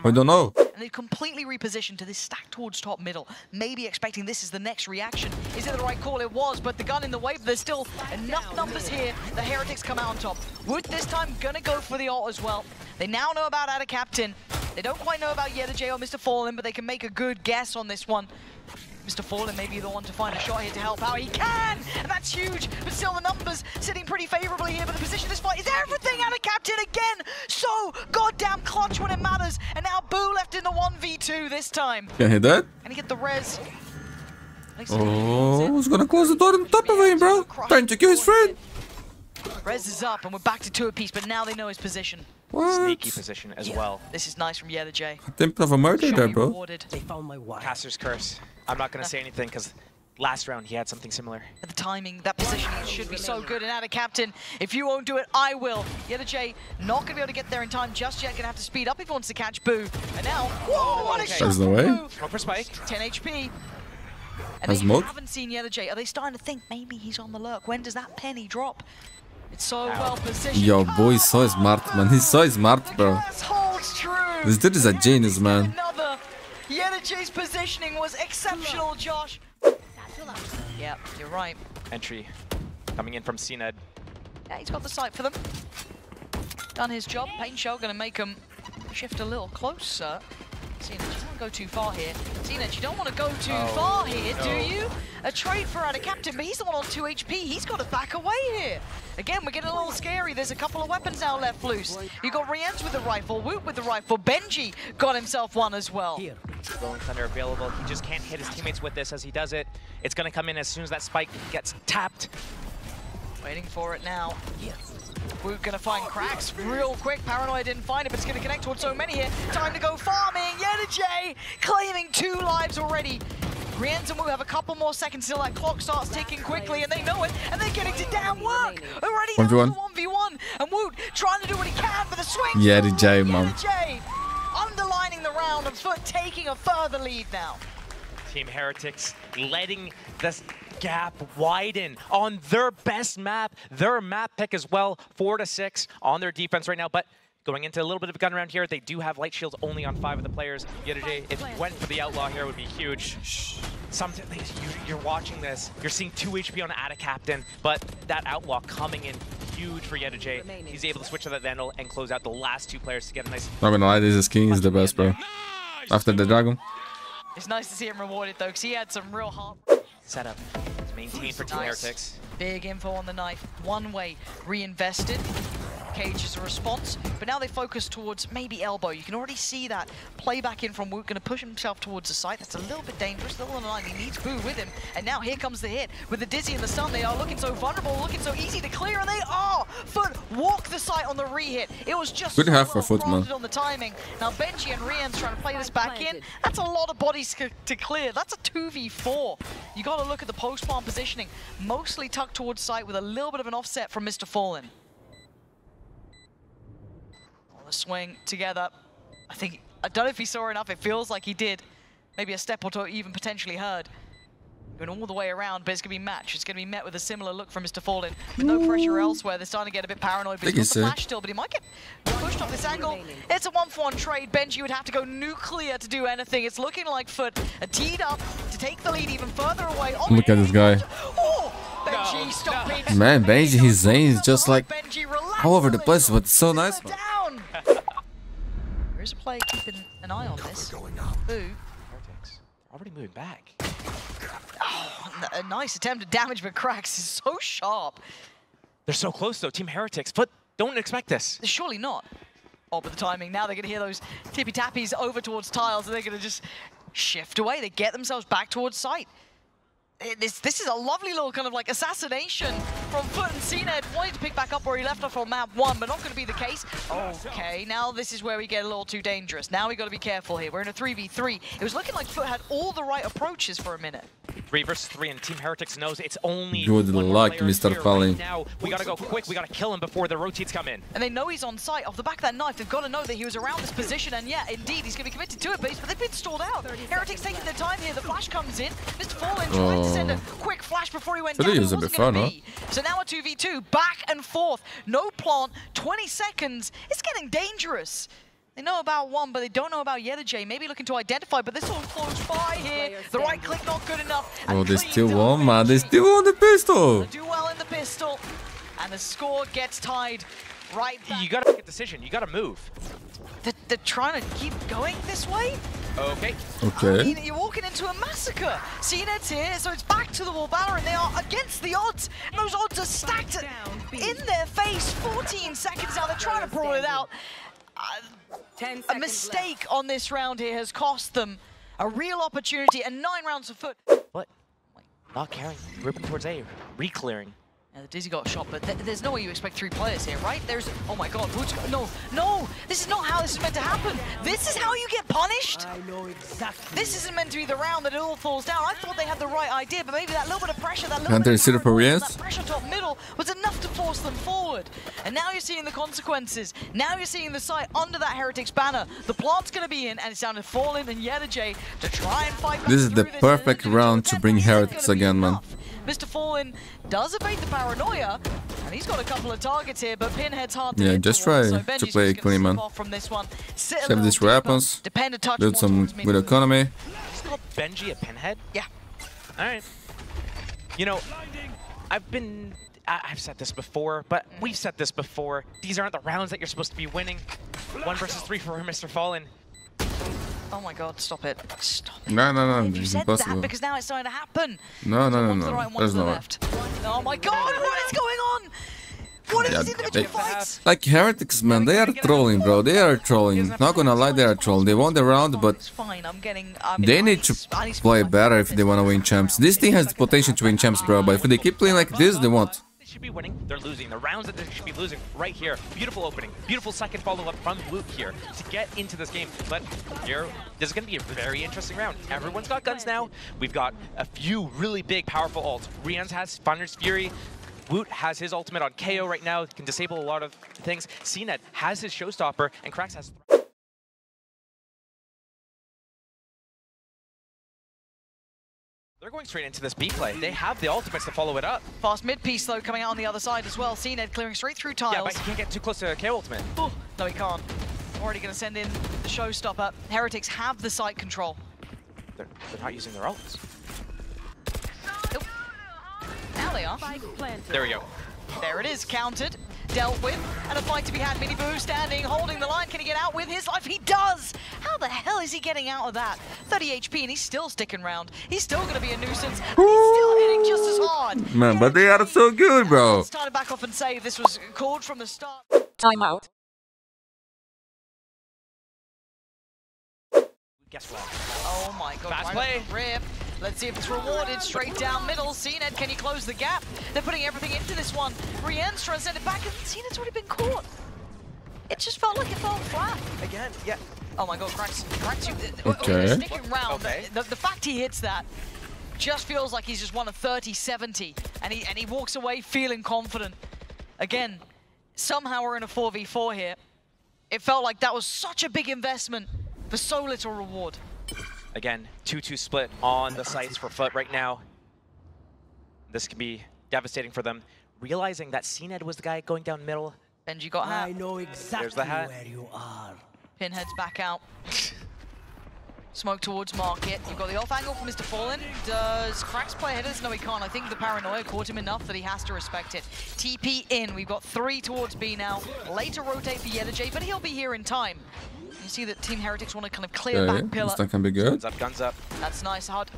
Speaker 1: We don't know.
Speaker 2: And they've completely repositioned to this stack towards top middle. Maybe expecting this is the next reaction. Is it the right call? It was, but the gun in the way, but there's still enough numbers here. The Heretics come out on top. WO0T this time gonna go for the ult as well. They now know about Ada Captain. They don't quite know about YettaJay or Mr. Fallen, but they can make a good guess on this one. Mr. Fallen may be the one to find a shot here to help out. He can! And that's huge! But still the numbers sitting pretty favorably here. But the position of this fight is everything! Ada Captain again! So goddamn clutch when it matters. And now Boo left in the 1v2 this time.
Speaker 1: Can he that?
Speaker 2: And he get the res.
Speaker 1: Oh, he's gonna close the door on top of him, bro. Trying to kill his friend.
Speaker 2: Res is up and we're back to 2 apiece, but now they know his position.
Speaker 1: What?
Speaker 3: Sneaky position as well.
Speaker 2: This is nice from YettaJay.
Speaker 1: Attempt of a murder there, bro.
Speaker 2: Rewarded.
Speaker 4: They found my wife.
Speaker 3: Caster's Curse. I'm not going to say anything because last round he had something similar.
Speaker 2: At the timing, that positioning should be so good. And Ada Captain, if you won't do it, I will. YettaJay not going to be able to get there in time just yet. Going to have to speed up if he wants to catch Boo. And now, whoa, what a shot
Speaker 1: There's no
Speaker 2: from
Speaker 1: way.
Speaker 2: Boo.
Speaker 3: Smoke for Spike.
Speaker 2: 10 HP. And
Speaker 1: Has
Speaker 2: they
Speaker 1: smoke?
Speaker 2: haven't seen YettaJay. Are they starting to think maybe he's on the lurk? When does that penny drop? It's so well positioned.
Speaker 1: Yo, boy is so smart, man. He's so smart, bro.
Speaker 2: This holds true.
Speaker 1: This dude is a genius, man.
Speaker 2: Another. YettaJay's positioning was exceptional, Josh. Yeah, you're right.
Speaker 3: Entry coming in from CNED.
Speaker 2: Yeah, he's got the sight for them. Done his job. Paint Shell going to make him shift a little closer. CNED, you don't want to go too far here. CNED, you don't want to go too far here, do you? A trade for Ada Captain, but he's the one on 2 HP. He's got to back away here. Again, we're getting a little scary. There's a couple of weapons now left loose. You got Rien's with the rifle, WO0T with the rifle. Benji got himself one as well.
Speaker 3: Rolling Thunder available. He just can't hit his teammates with this as he does it. It's going to come in as soon as that spike gets tapped.
Speaker 2: Waiting for it now. WO0T gonna find cracks real quick. Paranoia didn't find it, but it's gonna connect towards so many here. Time to go farming. YettaJay claiming 2 lives already. Rians and WO have a couple more seconds till that clock starts ticking quickly, and they know it, and they're getting to damn work. Already 1v1, and WO0T trying to do what he can for the swing.
Speaker 1: Yeah, the J, man.
Speaker 2: Underlining the round, and FUT taking a further lead now.
Speaker 3: Team Heretics letting this gap widen on their best map, their map pick as well, 4-6 on their defense right now. But going into a little bit of a gun around here, they do have light shields only on 5 of the players. WO0T, if you went for the outlaw here, it would be huge. Sometimes you're watching this, you're seeing 2 HP on Ada Captain, but that outlaw coming in huge for WO0T. He's able to switch to that Vandal and close out the last 2 players to get a nice...
Speaker 1: Not gonna lie, this skin is the best, bro. After the Dragon.
Speaker 2: It's nice to see him rewarded though, because he had some real hard
Speaker 3: setup to maintain for Team Heretics.
Speaker 2: Big info on the knife. One way reinvested. Cage is a response, but now they focus towards maybe elbow. You can already see that play back in from WO0T, going to push himself towards the site. That's a little bit dangerous, little on the line. He needs Boo with him, and now here comes the hit. With the Dizzy and the stun, they are looking so vulnerable, looking so easy to clear, and they are! FUT walk the site on the re-hit. It was just
Speaker 1: good
Speaker 2: so
Speaker 1: half for
Speaker 2: well
Speaker 1: FUT, man.
Speaker 2: on the timing. Now Benji and Rian's trying to play this back in. That's a lot of bodies to clear. That's a 2v4. You got to look at the post-farm positioning. Mostly tucked towards site with a little bit of an offset from Mr. Fallen. The swing together. I don't know if he saw enough. It feels like he did. Maybe a step or two even potentially heard. Going all the way around, but it's going to be matched. It's going to be met with a similar look from Mr. Fallen. With no pressure elsewhere, they're starting to get a bit paranoid. But he's got the flash still, but he might get pushed off this angle. It's a 1-for-1 trade. Benji would have to go nuclear to do anything. It's looking like FUT are teed up to take the lead even further away.
Speaker 1: Look at this guy.
Speaker 2: Oh, Benji, stop it.
Speaker 1: Man, Benji, his aim is just like all over the place, but it's so nice.
Speaker 2: There is a play keeping an eye on this. Boo.
Speaker 3: Heretics already moving back.
Speaker 2: Oh, a nice attempt at damage, but Cracks is so sharp.
Speaker 3: They're so close though, Team Heretics, but don't expect this.
Speaker 2: Surely not. Oh, but the timing. Now they're going to hear those tippy-tappies over towards tiles, and they're going to just shift away. They get themselves back towards site. This is a lovely little kind of like assassination from FUT and CNED, wanting to pick back up where he left off on map 1, but not going to be the case. Okay, now this is where we get a little too dangerous. Now we got to be careful here. We're in a 3v3. It was looking like FUT had all the right approaches for a minute.
Speaker 3: 3 versus 3, and Team Heretics knows it's only
Speaker 1: good luck, Mr. Fallen.
Speaker 3: Right now, we got to go quick. We got to kill him before the rotates come in.
Speaker 2: And they know he's on site. Off the back of that knife, they've got to know that he was around this position, and yeah, indeed, he's going to be committed to it, but they've been stalled out. Heretics taking their time here. The flash comes in. Mr. Fallen trying to send a quick flash before he went down.
Speaker 1: It a bit fun, huh?
Speaker 2: So now a 2v2, back and forth. No plant, 20 seconds. It's getting dangerous. They know about one, but they don't know about WO0T. Maybe looking to identify, but this all close by here. The right click not good enough.
Speaker 1: Oh, they still won, man. They still won the pistol.
Speaker 2: They do well in the pistol, and the score gets tied right back.
Speaker 3: You gotta make a decision. You gotta move.
Speaker 2: They're trying to keep going this way?
Speaker 3: Okay.
Speaker 1: Okay.
Speaker 2: I mean, you're walking into a massacre. CNED's here, so it's back to the wall. Valorant, they are against the odds. And those odds are stacked in their face. 14 seconds now. They're trying to brawl it out. A mistake on this round here has cost them a real opportunity, and 9 rounds of FUT.
Speaker 3: What? Not carrying. Ripping towards A. Re-clearing.
Speaker 2: Yeah, the Dizzy got shot, but there's no way you expect 3 players here, right? There's... Oh my god, no! This is not how this is meant to happen! This is how you get punished?
Speaker 5: I know exactly.
Speaker 2: This isn't meant to be the round that it all falls down. I thought they had the right idea, but maybe that little bit of pressure, that little bit of that pressure top middle was enough to force them forward. And now you're seeing the consequences. Now you're seeing the site under that Heretics banner. The plant's going to be in, and it's down to Fallen and WO0T to try and fight back.
Speaker 1: This is the perfect round to bring Heretics again, man.
Speaker 2: Mr. Fallen does evade the paranoia, and he's got a couple of targets here, but Pinhead's hard to
Speaker 1: yeah,
Speaker 2: hit
Speaker 1: just
Speaker 2: towards,
Speaker 1: try
Speaker 2: so
Speaker 1: to play clean, man.
Speaker 2: From this one.
Speaker 1: Save these weapons, build some good economy.
Speaker 3: Just call Benji a Pinhead?
Speaker 2: Yeah.
Speaker 3: Alright. You know, I've said this before, but we've said this before. These aren't the rounds that you're supposed to be winning. 1 versus 3 for Mr. Fallen.
Speaker 2: Oh my god, stop it. Stop it.
Speaker 1: No,
Speaker 2: you
Speaker 1: it's
Speaker 2: said
Speaker 1: impossible.
Speaker 2: That because now it's starting to happen.
Speaker 1: No,
Speaker 2: There's no left. Oh my god, what is going on? What are these individual fights?
Speaker 1: Like Heretics, man, they are trolling, bro. They are trolling. Not gonna lie, they are trolling. They won the round, but they need to play better if they wanna win champs. This team has the potential to win champs, bro, but if they keep playing like this, they won't.
Speaker 3: should be winning, they're losing. The rounds that they should be losing right here. Beautiful opening. Beautiful second follow-up from WO0T here to get into this game. But here, this is going to be a very interesting round. Everyone's got guns now. We've got a few really big, powerful ults. Rian's has Thunder's Fury. WO0T has his ultimate on KO right now. Can disable a lot of things. CNED has his Showstopper, and Krax has... They're going straight into this B play. They have the ultimates to follow it up.
Speaker 2: Fast mid piece though coming out on the other side as well. CNED clearing straight through tiles.
Speaker 3: Yeah, but he can't get too close to KO ultimate.
Speaker 2: Oh, no, he can't. Already going to send in the Showstopper. Heretics have the site control.
Speaker 3: They're not using their ults.
Speaker 2: Nope. Now they are.
Speaker 3: There we go.
Speaker 2: There it is, countered, dealt with, and a fight to be had. Miniboo standing, holding the line. Can he get out with his life? He does! How the hell is he getting out of that? 30 HP and he's still sticking around. He's still going to be a nuisance. And he's still hitting just as hard.
Speaker 1: Man, but they are so good, bro.
Speaker 2: Started back off and save. This was called from the start.
Speaker 4: Timeout.
Speaker 3: Guess what?
Speaker 2: Oh my god.
Speaker 3: Fast
Speaker 2: right
Speaker 3: play.
Speaker 2: Rip. Let's see if it's rewarded. Straight down middle. CNED, can he close the gap? They're putting everything into this one. Rian's trying to send it back, and CNED's already been caught. It just felt like it fell flat.
Speaker 3: Again, yeah.
Speaker 2: Oh my god, Krax,
Speaker 1: Okay.
Speaker 2: sticking round.
Speaker 3: Okay.
Speaker 2: The fact he hits that just feels like he's just won a 30-70, and he walks away feeling confident. Again, somehow we're in a 4v4 here. It felt like that was such a big investment for so little reward.
Speaker 3: Again, 2-2 split on the sites for FUT right now. This can be devastating for them. Realizing that CNED was the guy going down middle.
Speaker 2: Benji got hat.
Speaker 5: I know exactly
Speaker 3: There's the hat.
Speaker 5: where you are.
Speaker 2: Pinhead's back out. Smoke towards Market. You've got the off angle from Mr. Fallen. Does Krax play headers? No, he can't. I think the paranoia caught him enough that he has to respect it. TP in. We've got 3 towards B now. Later rotate for Yellow, but he'll be here in time. You see that Team Heretics want to kind of clear back pillar.
Speaker 1: This can be good.
Speaker 3: Guns up.
Speaker 2: That's nice, hard.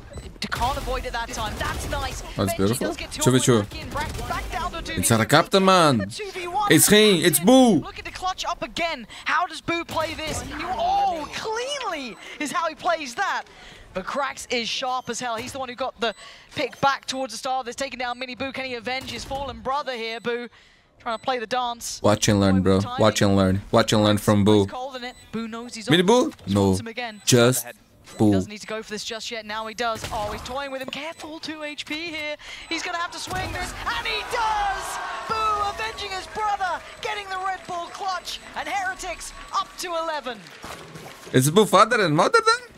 Speaker 2: Can't avoid it that time. That's nice.
Speaker 1: That's
Speaker 2: Benji
Speaker 1: beautiful.
Speaker 2: does get
Speaker 1: Two v two.
Speaker 2: back down to 2v2.
Speaker 1: It's a captain, man.
Speaker 2: 2v1.
Speaker 1: It's him. It's Boo.
Speaker 2: Looking to clutch up again. How does Boo play this? Oh, cleanly is how he plays that. But Krax is sharp as hell. He's the one who got the pick back towards the start of this, taking down Mini Boo. Can he avenge his fallen brother here, Boo? Trying to play the dance.
Speaker 1: Watch and learn, bro. Watch and learn. Watch and learn from Boo.
Speaker 2: Boo knows he's
Speaker 1: Mini Boo? No. Just Boo.
Speaker 2: Doesn't need to go for this just yet. Now he does. Oh, he's toying with him. Careful, 2 HP here. He's going to have to swing this. And he does! Boo avenging his brother. Getting the Red Bull clutch. And Heretics up to 11.
Speaker 1: Is Boo father and mother then?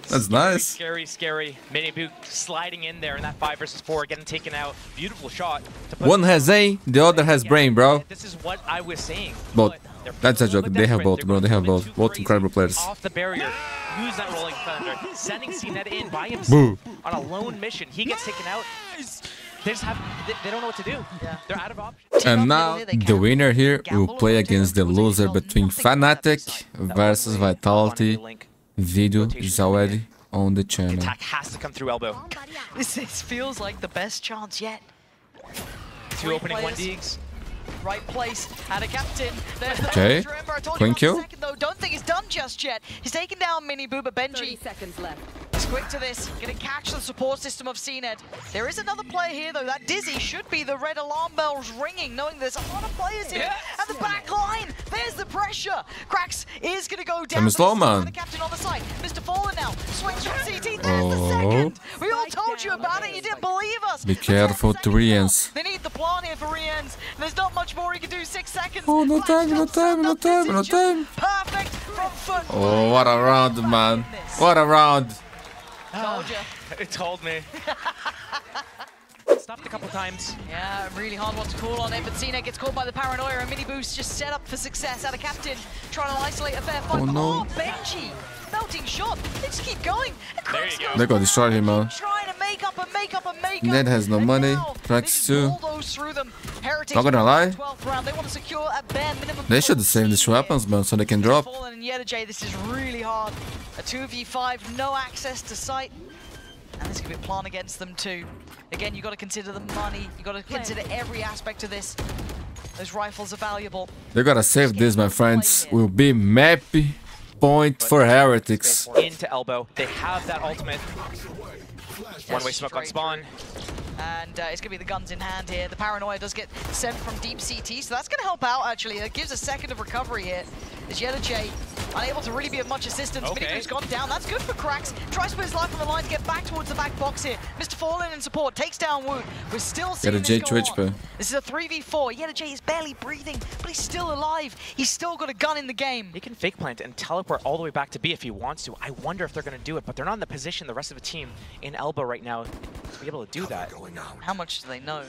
Speaker 1: That's nice.
Speaker 3: Scary, scary. Mini Boo sliding in there in that 5 versus 4, getting taken out. Beautiful shot.
Speaker 1: One has A, the other has brain, bro.
Speaker 3: This is what I was saying.
Speaker 1: Both. That's a joke. They have both, bro. They have both. Both incredible players.
Speaker 3: Off the barrier. Use that rolling thunder. Sending CNED in by himself on a lone mission. He gets taken out. They just have, they don't know what to do. Yeah. They're out of options.
Speaker 1: And now the winner here will play against the loser between Fnatic versus Vitality. Video is already on the channel.
Speaker 3: Attack has to come through elbow.
Speaker 2: This feels like the best chance yet.
Speaker 3: 2 opening 1 digs.
Speaker 2: Right place, and a captain.
Speaker 1: Okay, clean kill.
Speaker 2: Don't think he's done just yet. He's taken down Mini Boo, but Benji
Speaker 4: 30 seconds left.
Speaker 2: is quick to this. Gonna catch the support system of CNED. There is another player here though. That Dizzy should be the red alarm bells ringing, knowing there's a lot of players here. And the back line, there's the pressure. Krax is gonna go down.
Speaker 1: Slow man.
Speaker 2: The captain on the side. Mr. Fallen now swings from CT. There's the second. We all told you about it. You didn't believe us.
Speaker 1: Be careful to Rians.
Speaker 2: They need the plan here for Rians. There's not much more he can do. 6 seconds.
Speaker 1: Oh, no time, no time, no time, no time.
Speaker 2: Perfect from FUT.
Speaker 1: Oh, what a round, man. What a round.
Speaker 2: Told you.
Speaker 3: It told me. Stopped a couple times.
Speaker 2: Yeah, really hard one to call on it, but CNED gets caught by the paranoia, and Mini Boost just set up for success. Out of captain, trying to isolate a fair fight.
Speaker 1: Oh, no.
Speaker 2: Benji! Melting shot. They just keep going.
Speaker 3: There you go.
Speaker 1: They got destroyed him, man.
Speaker 2: Trying to make up and make up and make up.
Speaker 1: Ned has no
Speaker 2: And
Speaker 1: money.
Speaker 2: now
Speaker 1: Krax
Speaker 2: they
Speaker 1: too.
Speaker 2: bulldoze through them. Heretics
Speaker 1: Not gonna lie.
Speaker 2: 12th round. They want to secure a bare minimum.
Speaker 1: They should have saved these weapons, man, so they can drop.
Speaker 2: Fallen and Yedajay, this is really hard. A 2v5, no access to sight. And this could be a plan against them too. Again, you got to consider the money. You got to consider every aspect of this. Those rifles are valuable.
Speaker 1: They gotta save this, my friends. Will be map point for Heretics.
Speaker 3: Into elbow. They have that ultimate. One-way smoke on spawn.
Speaker 2: And it's going to be the guns in hand here. The Paranoia does get sent from deep CT, so that's going to help out, actually. It gives a second of recovery here. As WO0T unable to really be of much assistance.
Speaker 3: Okay.
Speaker 2: Miniboo's gone down. That's good for Cracks. Tries to put his life on the line to get back towards the back box here. Mr. Fallen in support. Takes down WO0T. We're still seeing this go on. This is a 3v4. WO0T is barely breathing, but he's still alive. He's still got a gun in the game.
Speaker 3: He can fake plant and teleport all the way back to B if he wants to. I wonder if they're going to do it, but they're not in the position the rest of the team in Elbow right now to be able to do that.
Speaker 2: How much do they know?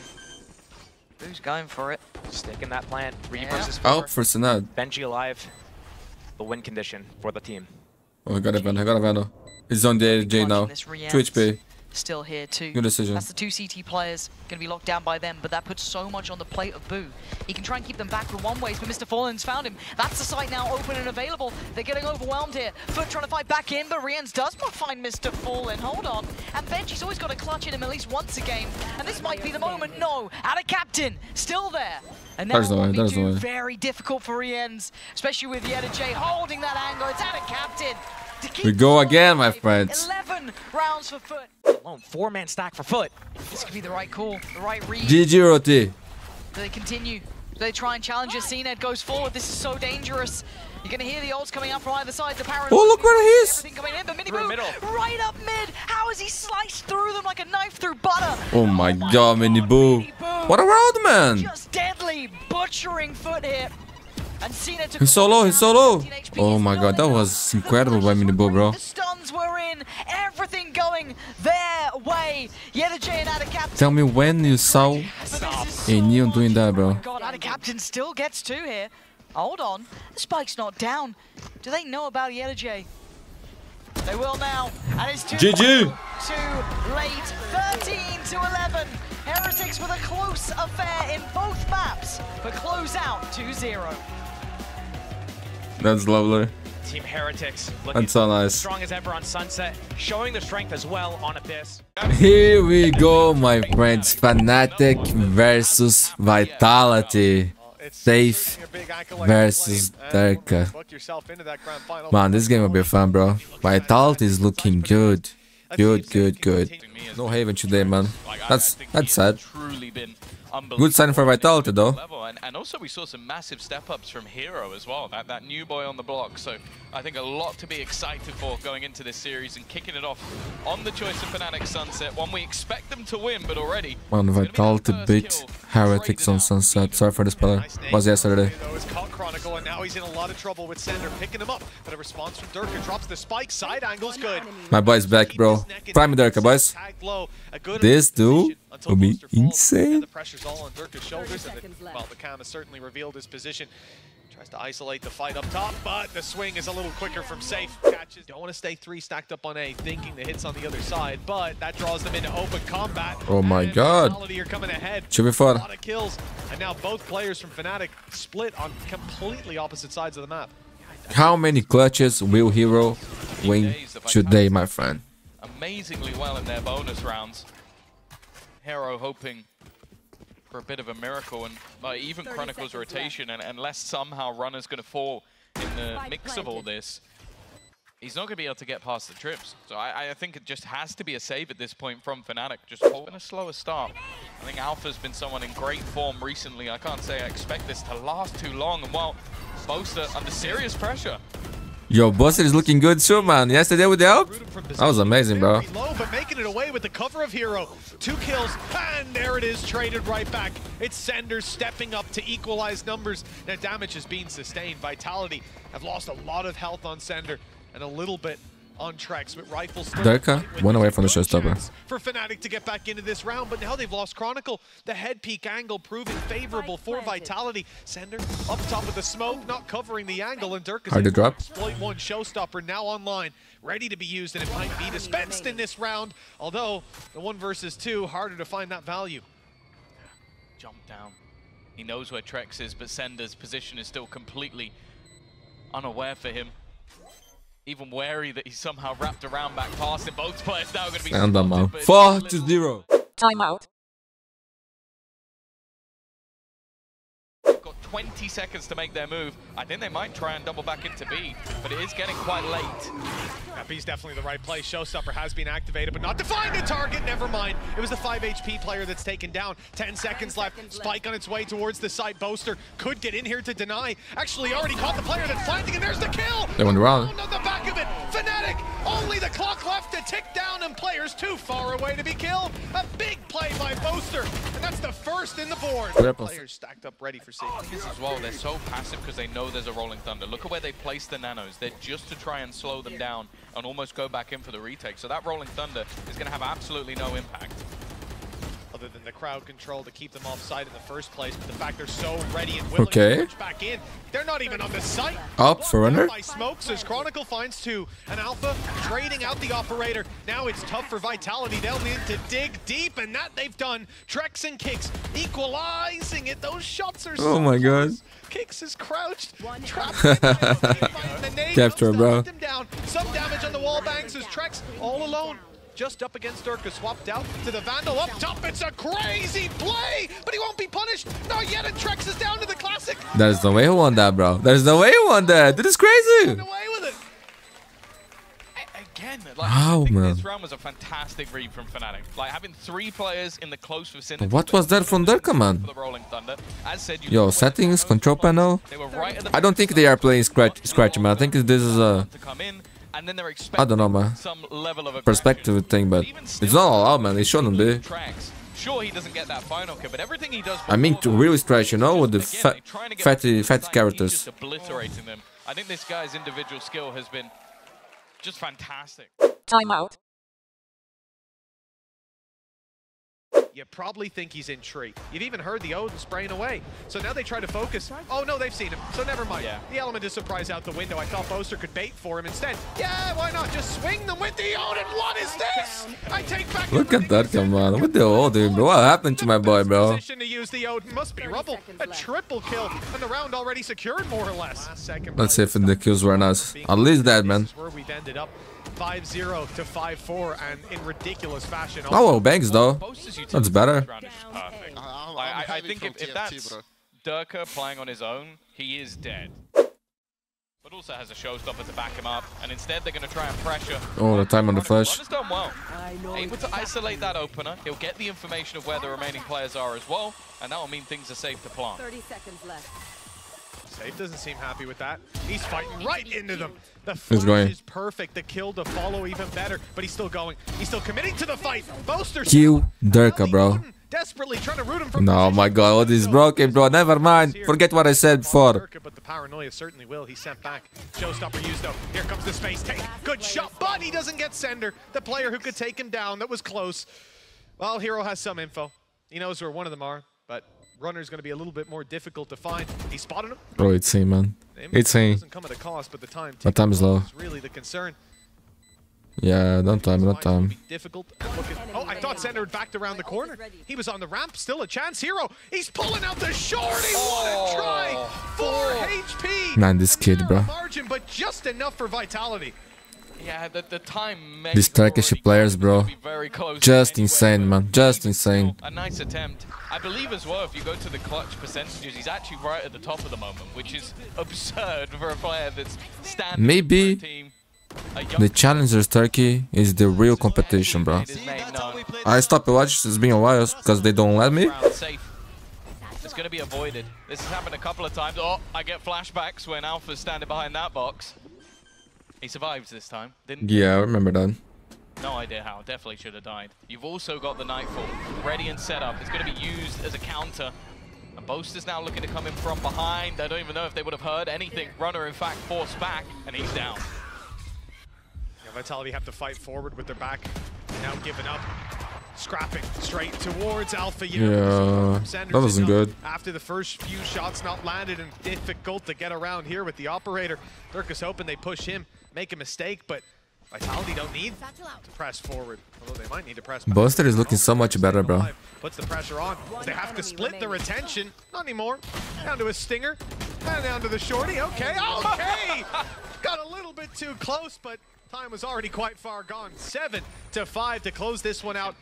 Speaker 2: Who's going for it?
Speaker 3: Stick in that plant. 3 versus 4.
Speaker 1: Oh, for CNED.
Speaker 3: Benji alive. The win condition for the team.
Speaker 1: Oh, I got a Vandal. He's on the AJ now. 2 HP.
Speaker 2: Still here too.
Speaker 1: Good decision.
Speaker 2: That's the 2 CT players. Going to be locked down by them, but that puts so much on the plate of Boo. He can try and keep them back with one ways, but Mr. Fallen's found him. That's the site now open and available. They're getting overwhelmed here. FUT trying to fight back in, but Rians does not find Mr. Fallen. Hold on. And Benji's always got to clutch in him at least once a game. And this might be the moment. No. Out of captain. Still there. And now it will be very difficult for Rians, especially with WO0T holding that angle. It's out of captain.
Speaker 1: We go again, my friends.
Speaker 2: 11 rounds for FUT.
Speaker 3: Alone 4-man stack for FUT.
Speaker 2: This could be the right call, the right read.
Speaker 1: GG WO0T.
Speaker 2: Do they continue? Do they try and challenge as CNED goes forward? This is so dangerous. You're going to hear the ults coming out from either side. The Paranoia.
Speaker 1: Oh, look where he is.
Speaker 2: Everything coming in, but Miniboo right up mid. How has he sliced through them like a knife through butter?
Speaker 1: Oh my god, Miniboo. What a round, man.
Speaker 2: Just deadly butchering FUT here. And
Speaker 1: he's so low, he's so low. Oh my god, that was incredible by Miniboo, bro.
Speaker 2: The stuns were in, everything going their way. WO0T and Ada Captain.
Speaker 1: Tell me when you saw a Neon doing that, bro.
Speaker 2: Oh my god, Ada Captain still gets 2 here. Hold on, the spike's not down. Do they know about WO0T? They will now, and it's too late. 13-11. Heretics with a close affair in both maps, but close out 2-0.
Speaker 1: That's lovely.
Speaker 3: Team Heretics looking
Speaker 1: That's so nice.
Speaker 3: Strong as ever on Sunset, showing the strength as well on Abyss.
Speaker 1: Here we go, my friends. Fnatic versus Vitality. Safe versus Derka. Man, this game will be fun, bro. Vitality is looking good. Good. No Haven today, man. That's sad. Good sign for Vitality, though.
Speaker 5: And also we saw some massive step-ups from Hero as well, that new boy on the block. So I think a lot to be excited for going into this series and kicking it off on the choice of Fnatic Sunset. One we expect them to win, but already...
Speaker 1: Man, Vitality beat Heretics on Sunset. Sorry for the spoiler. Was yesterday.
Speaker 6: Chronicle, and now he's in a lot of trouble with Sender picking him up, but a response from Durka drops the spike. Side angle's good.
Speaker 1: My boy's back, bro. Prime Durka, boys. This dude will be insane.
Speaker 6: The pressure's all on Durka's shoulders, and the Cam has certainly revealed his position. Tries to isolate the fight up top, but the swing is a little quicker from Safe. Catches. Don't want to stay 3 stacked up on A, thinking the hits on the other side, but that draws them into open combat.
Speaker 1: Oh my god.
Speaker 6: Are coming ahead.
Speaker 1: Should be fun.
Speaker 6: A lot of kills, and now both players from Fnatic split on completely opposite sides of the map.
Speaker 1: How many clutches will Hero win today, my friend?
Speaker 5: Amazingly well in their bonus rounds. Hero hoping for a bit of a miracle, and even Chronicle's rotation, and unless somehow Runner's going to fall in the mix of all this, he's not going to be able to get past the trips. So I think it just has to be a save at this point from Fnatic, just holding a slower start. I think Alpha's been someone in great form recently. I can't say I expect this to last too long, and while both are under serious pressure.
Speaker 1: Yo, Buster is looking good too, man. Yesterday with the help? That was amazing, bro.
Speaker 6: Low, but making it away with the cover of Hero. 2 kills, and there it is, traded right back. It's Sender stepping up to equalize numbers. Now damage is being sustained. Vitality have lost a lot of health on Sender and a little bit on Trex, but Rifle still
Speaker 1: Derka went away from the showstopper.
Speaker 6: For Fnatic to get back into this round, but now they've lost Chronicle. The head peak angle proving favorable for Vitality. Sender up top of the smoke, not covering the angle, and Derka's
Speaker 1: hard to drop.
Speaker 6: Exploit 1 showstopper now online, ready to be used, and it might be dispensed in this round. Although the 1 versus 2, harder to find that value.
Speaker 5: Jump down. He knows where Trex is, but Sender's position is still completely unaware for him. Even wary that he's somehow wrapped around back past him. Both players now going to be...
Speaker 1: And I'm out. 4-0.
Speaker 4: Timeout.
Speaker 5: Got 20 seconds to make their move. I think they might try and double back into B, but it is getting quite late.
Speaker 6: Yeah, B's definitely the right play. Showstopper has been activated, but not to find a target. Never mind. It was the 5 HP player that's taken down. 10 seconds left. Spike on its way towards the site. Boaster could get in here to deny. Actually, already caught the player that's planting, and there's the kill.
Speaker 1: They went around.
Speaker 6: On the back of it. Fnatic, only the clock left to tick down, and players too far away to be killed. A big play by Boaster, and that's the first in the board. Players stacked up ready for C.
Speaker 5: This as well, they're so passive because they know there's a rolling thunder. Look at where they place the nanos. They're just to try and slow them down and almost go back in for the retake. So that rolling thunder is going to have absolutely no impact.
Speaker 6: Other than the crowd control to keep them offside in the first place, but the fact they're so ready and willing to push back in. They're not even on the site.
Speaker 1: Up for runner.
Speaker 6: By smokes as Chronicle finds two. And Alpha trading out the operator. Now it's tough for Vitality. They'll need to dig deep, and that they've done. Trex and Kicks equalizing it. Those shots are so
Speaker 1: my god.
Speaker 6: Kicks is crouched. Trapped.
Speaker 1: Capture, bro.
Speaker 6: Down. Some damage on the wall banks as Trex all alone. Just up against Durka, swapped out to the Vandal up top. It's a crazy play, but he won't be punished. Not yet, and Trex is down to the classic.
Speaker 1: There's no way he won that, bro. There's no way he won that. That is crazy.
Speaker 6: Run away with it.
Speaker 5: Again, like, I think this round was a fantastic read from Fnatic. Like having 3 players in the close vicinity.
Speaker 1: What was that from Durka, man?
Speaker 5: For the rolling thunder. As said,
Speaker 1: Yo, settings, control panel.
Speaker 5: They were right at the
Speaker 1: I don't think they are playing scratch, man. I think this is a...
Speaker 5: And then they're
Speaker 1: I don't know, man.
Speaker 5: Some level of
Speaker 1: perspective thing, but it's not all out, man. It shouldn't be.
Speaker 5: Sure, he doesn't get that final kill, but everything he does.
Speaker 1: I mean, to really scratch, you know, with the fatty characters.
Speaker 5: Just obliterating them. I think this guy's individual skill has been just fantastic.
Speaker 4: Timeout.
Speaker 6: You probably think he's in tree. You've even heard the Odin spraying away. So now they try to focus. Oh no, they've seen him. So never mind.
Speaker 5: Yeah.
Speaker 6: The element of surprise out the window. I thought Boaster could bait for him instead. Yeah, why not? Just swing them with the Odin. What is this? I take back.
Speaker 1: Look at that, come on. What the Odin, bro? What happened to my boy, bro?
Speaker 6: Position to use the Odin must be rubble. A triple kill, and the round already secured more or less.
Speaker 1: Let's see if the kills were nice. At least that, man.
Speaker 6: Where we've ended up. 5-0 to 5-4, and in ridiculous fashion.
Speaker 1: Oh, banks though. That's better.
Speaker 5: I think if that's Durka playing on his own, he is dead. But also has a showstopper to back him up, and instead they're going to try and pressure.
Speaker 1: Oh, the time on the flash.
Speaker 5: Runner's done well. Able to isolate that opener. He'll get the information of where the remaining players are as well, and that will mean things are safe to plant.
Speaker 4: 30 seconds left.
Speaker 6: Safe doesn't seem happy with that. He's fighting right into them. The
Speaker 1: He's
Speaker 6: flash is perfect. The kill to follow even better, but he's still going. He's still committing to the fight. Boaster
Speaker 1: Kill Durka, bro.
Speaker 6: Desperately trying to root him from
Speaker 1: No, my god, what is broken, bro? Never mind. Forget what I said before.
Speaker 6: But the paranoia certainly will. He's sent back. Showstopper used though. Here comes the space take. Good shot, but he doesn't get Sender, the player who could take him down. That was close. Well, Hero has some info. He knows where one of them are, but Runner's going to be a little bit more difficult to find. He spotted him.
Speaker 1: Bro, it's him, man. It's him.
Speaker 6: Doesn't come at a cost, but the time.
Speaker 1: My time is low.
Speaker 6: Is really the concern.
Speaker 1: Yeah, don't time, not time.
Speaker 6: Difficult. Oh, I thought Sender had backed around the corner. He was on the ramp. Still a chance. Hero. He's pulling out the shorty. What a try. 4 HP.
Speaker 1: Man, this kid, bro.
Speaker 6: Margin, but just enough for Vitality.
Speaker 5: Yeah, the time.
Speaker 1: These Turkish players, bro. Just insane, man. Just insane.
Speaker 5: A nice attempt. I believe as well, if you go to the clutch percentages, he's actually right at the top of the moment, which is absurd for a player that's standing.
Speaker 1: Maybe the challengers Turkey is the real competition, bro. I stopped watching. It's been a while because they don't let me.
Speaker 5: It's going to be avoided. This has happened a couple of times. Oh, I get flashbacks when Alpha's standing behind that box. He survives this time, didn't he?
Speaker 1: Yeah, I remember that.
Speaker 5: No idea how. Definitely should have died. You've also got the Nightfall ready and set up. It's going to be used as a counter. And Boaster's now looking to come in from behind. I don't even know if they would have heard anything. Runner, in fact, forced back, and he's down.
Speaker 6: Yeah, Vitality have to fight forward with their back. Now giving up. Scrapping straight towards Alpha.
Speaker 1: Yeah, that wasn't good.
Speaker 6: After the first few shots not landed and difficult to get around here with the operator. Durka's hoping they push him, make a mistake, but Vitality don't need to press forward. Although they might need to press back.
Speaker 1: Boaster is looking so much better, bro.
Speaker 6: Puts the pressure on. They have to split the retention. Not anymore. Down to a stinger. And down to the shorty. Okay, okay! Got a little bit too close, but time was already quite far gone. 7-5 to close this one out.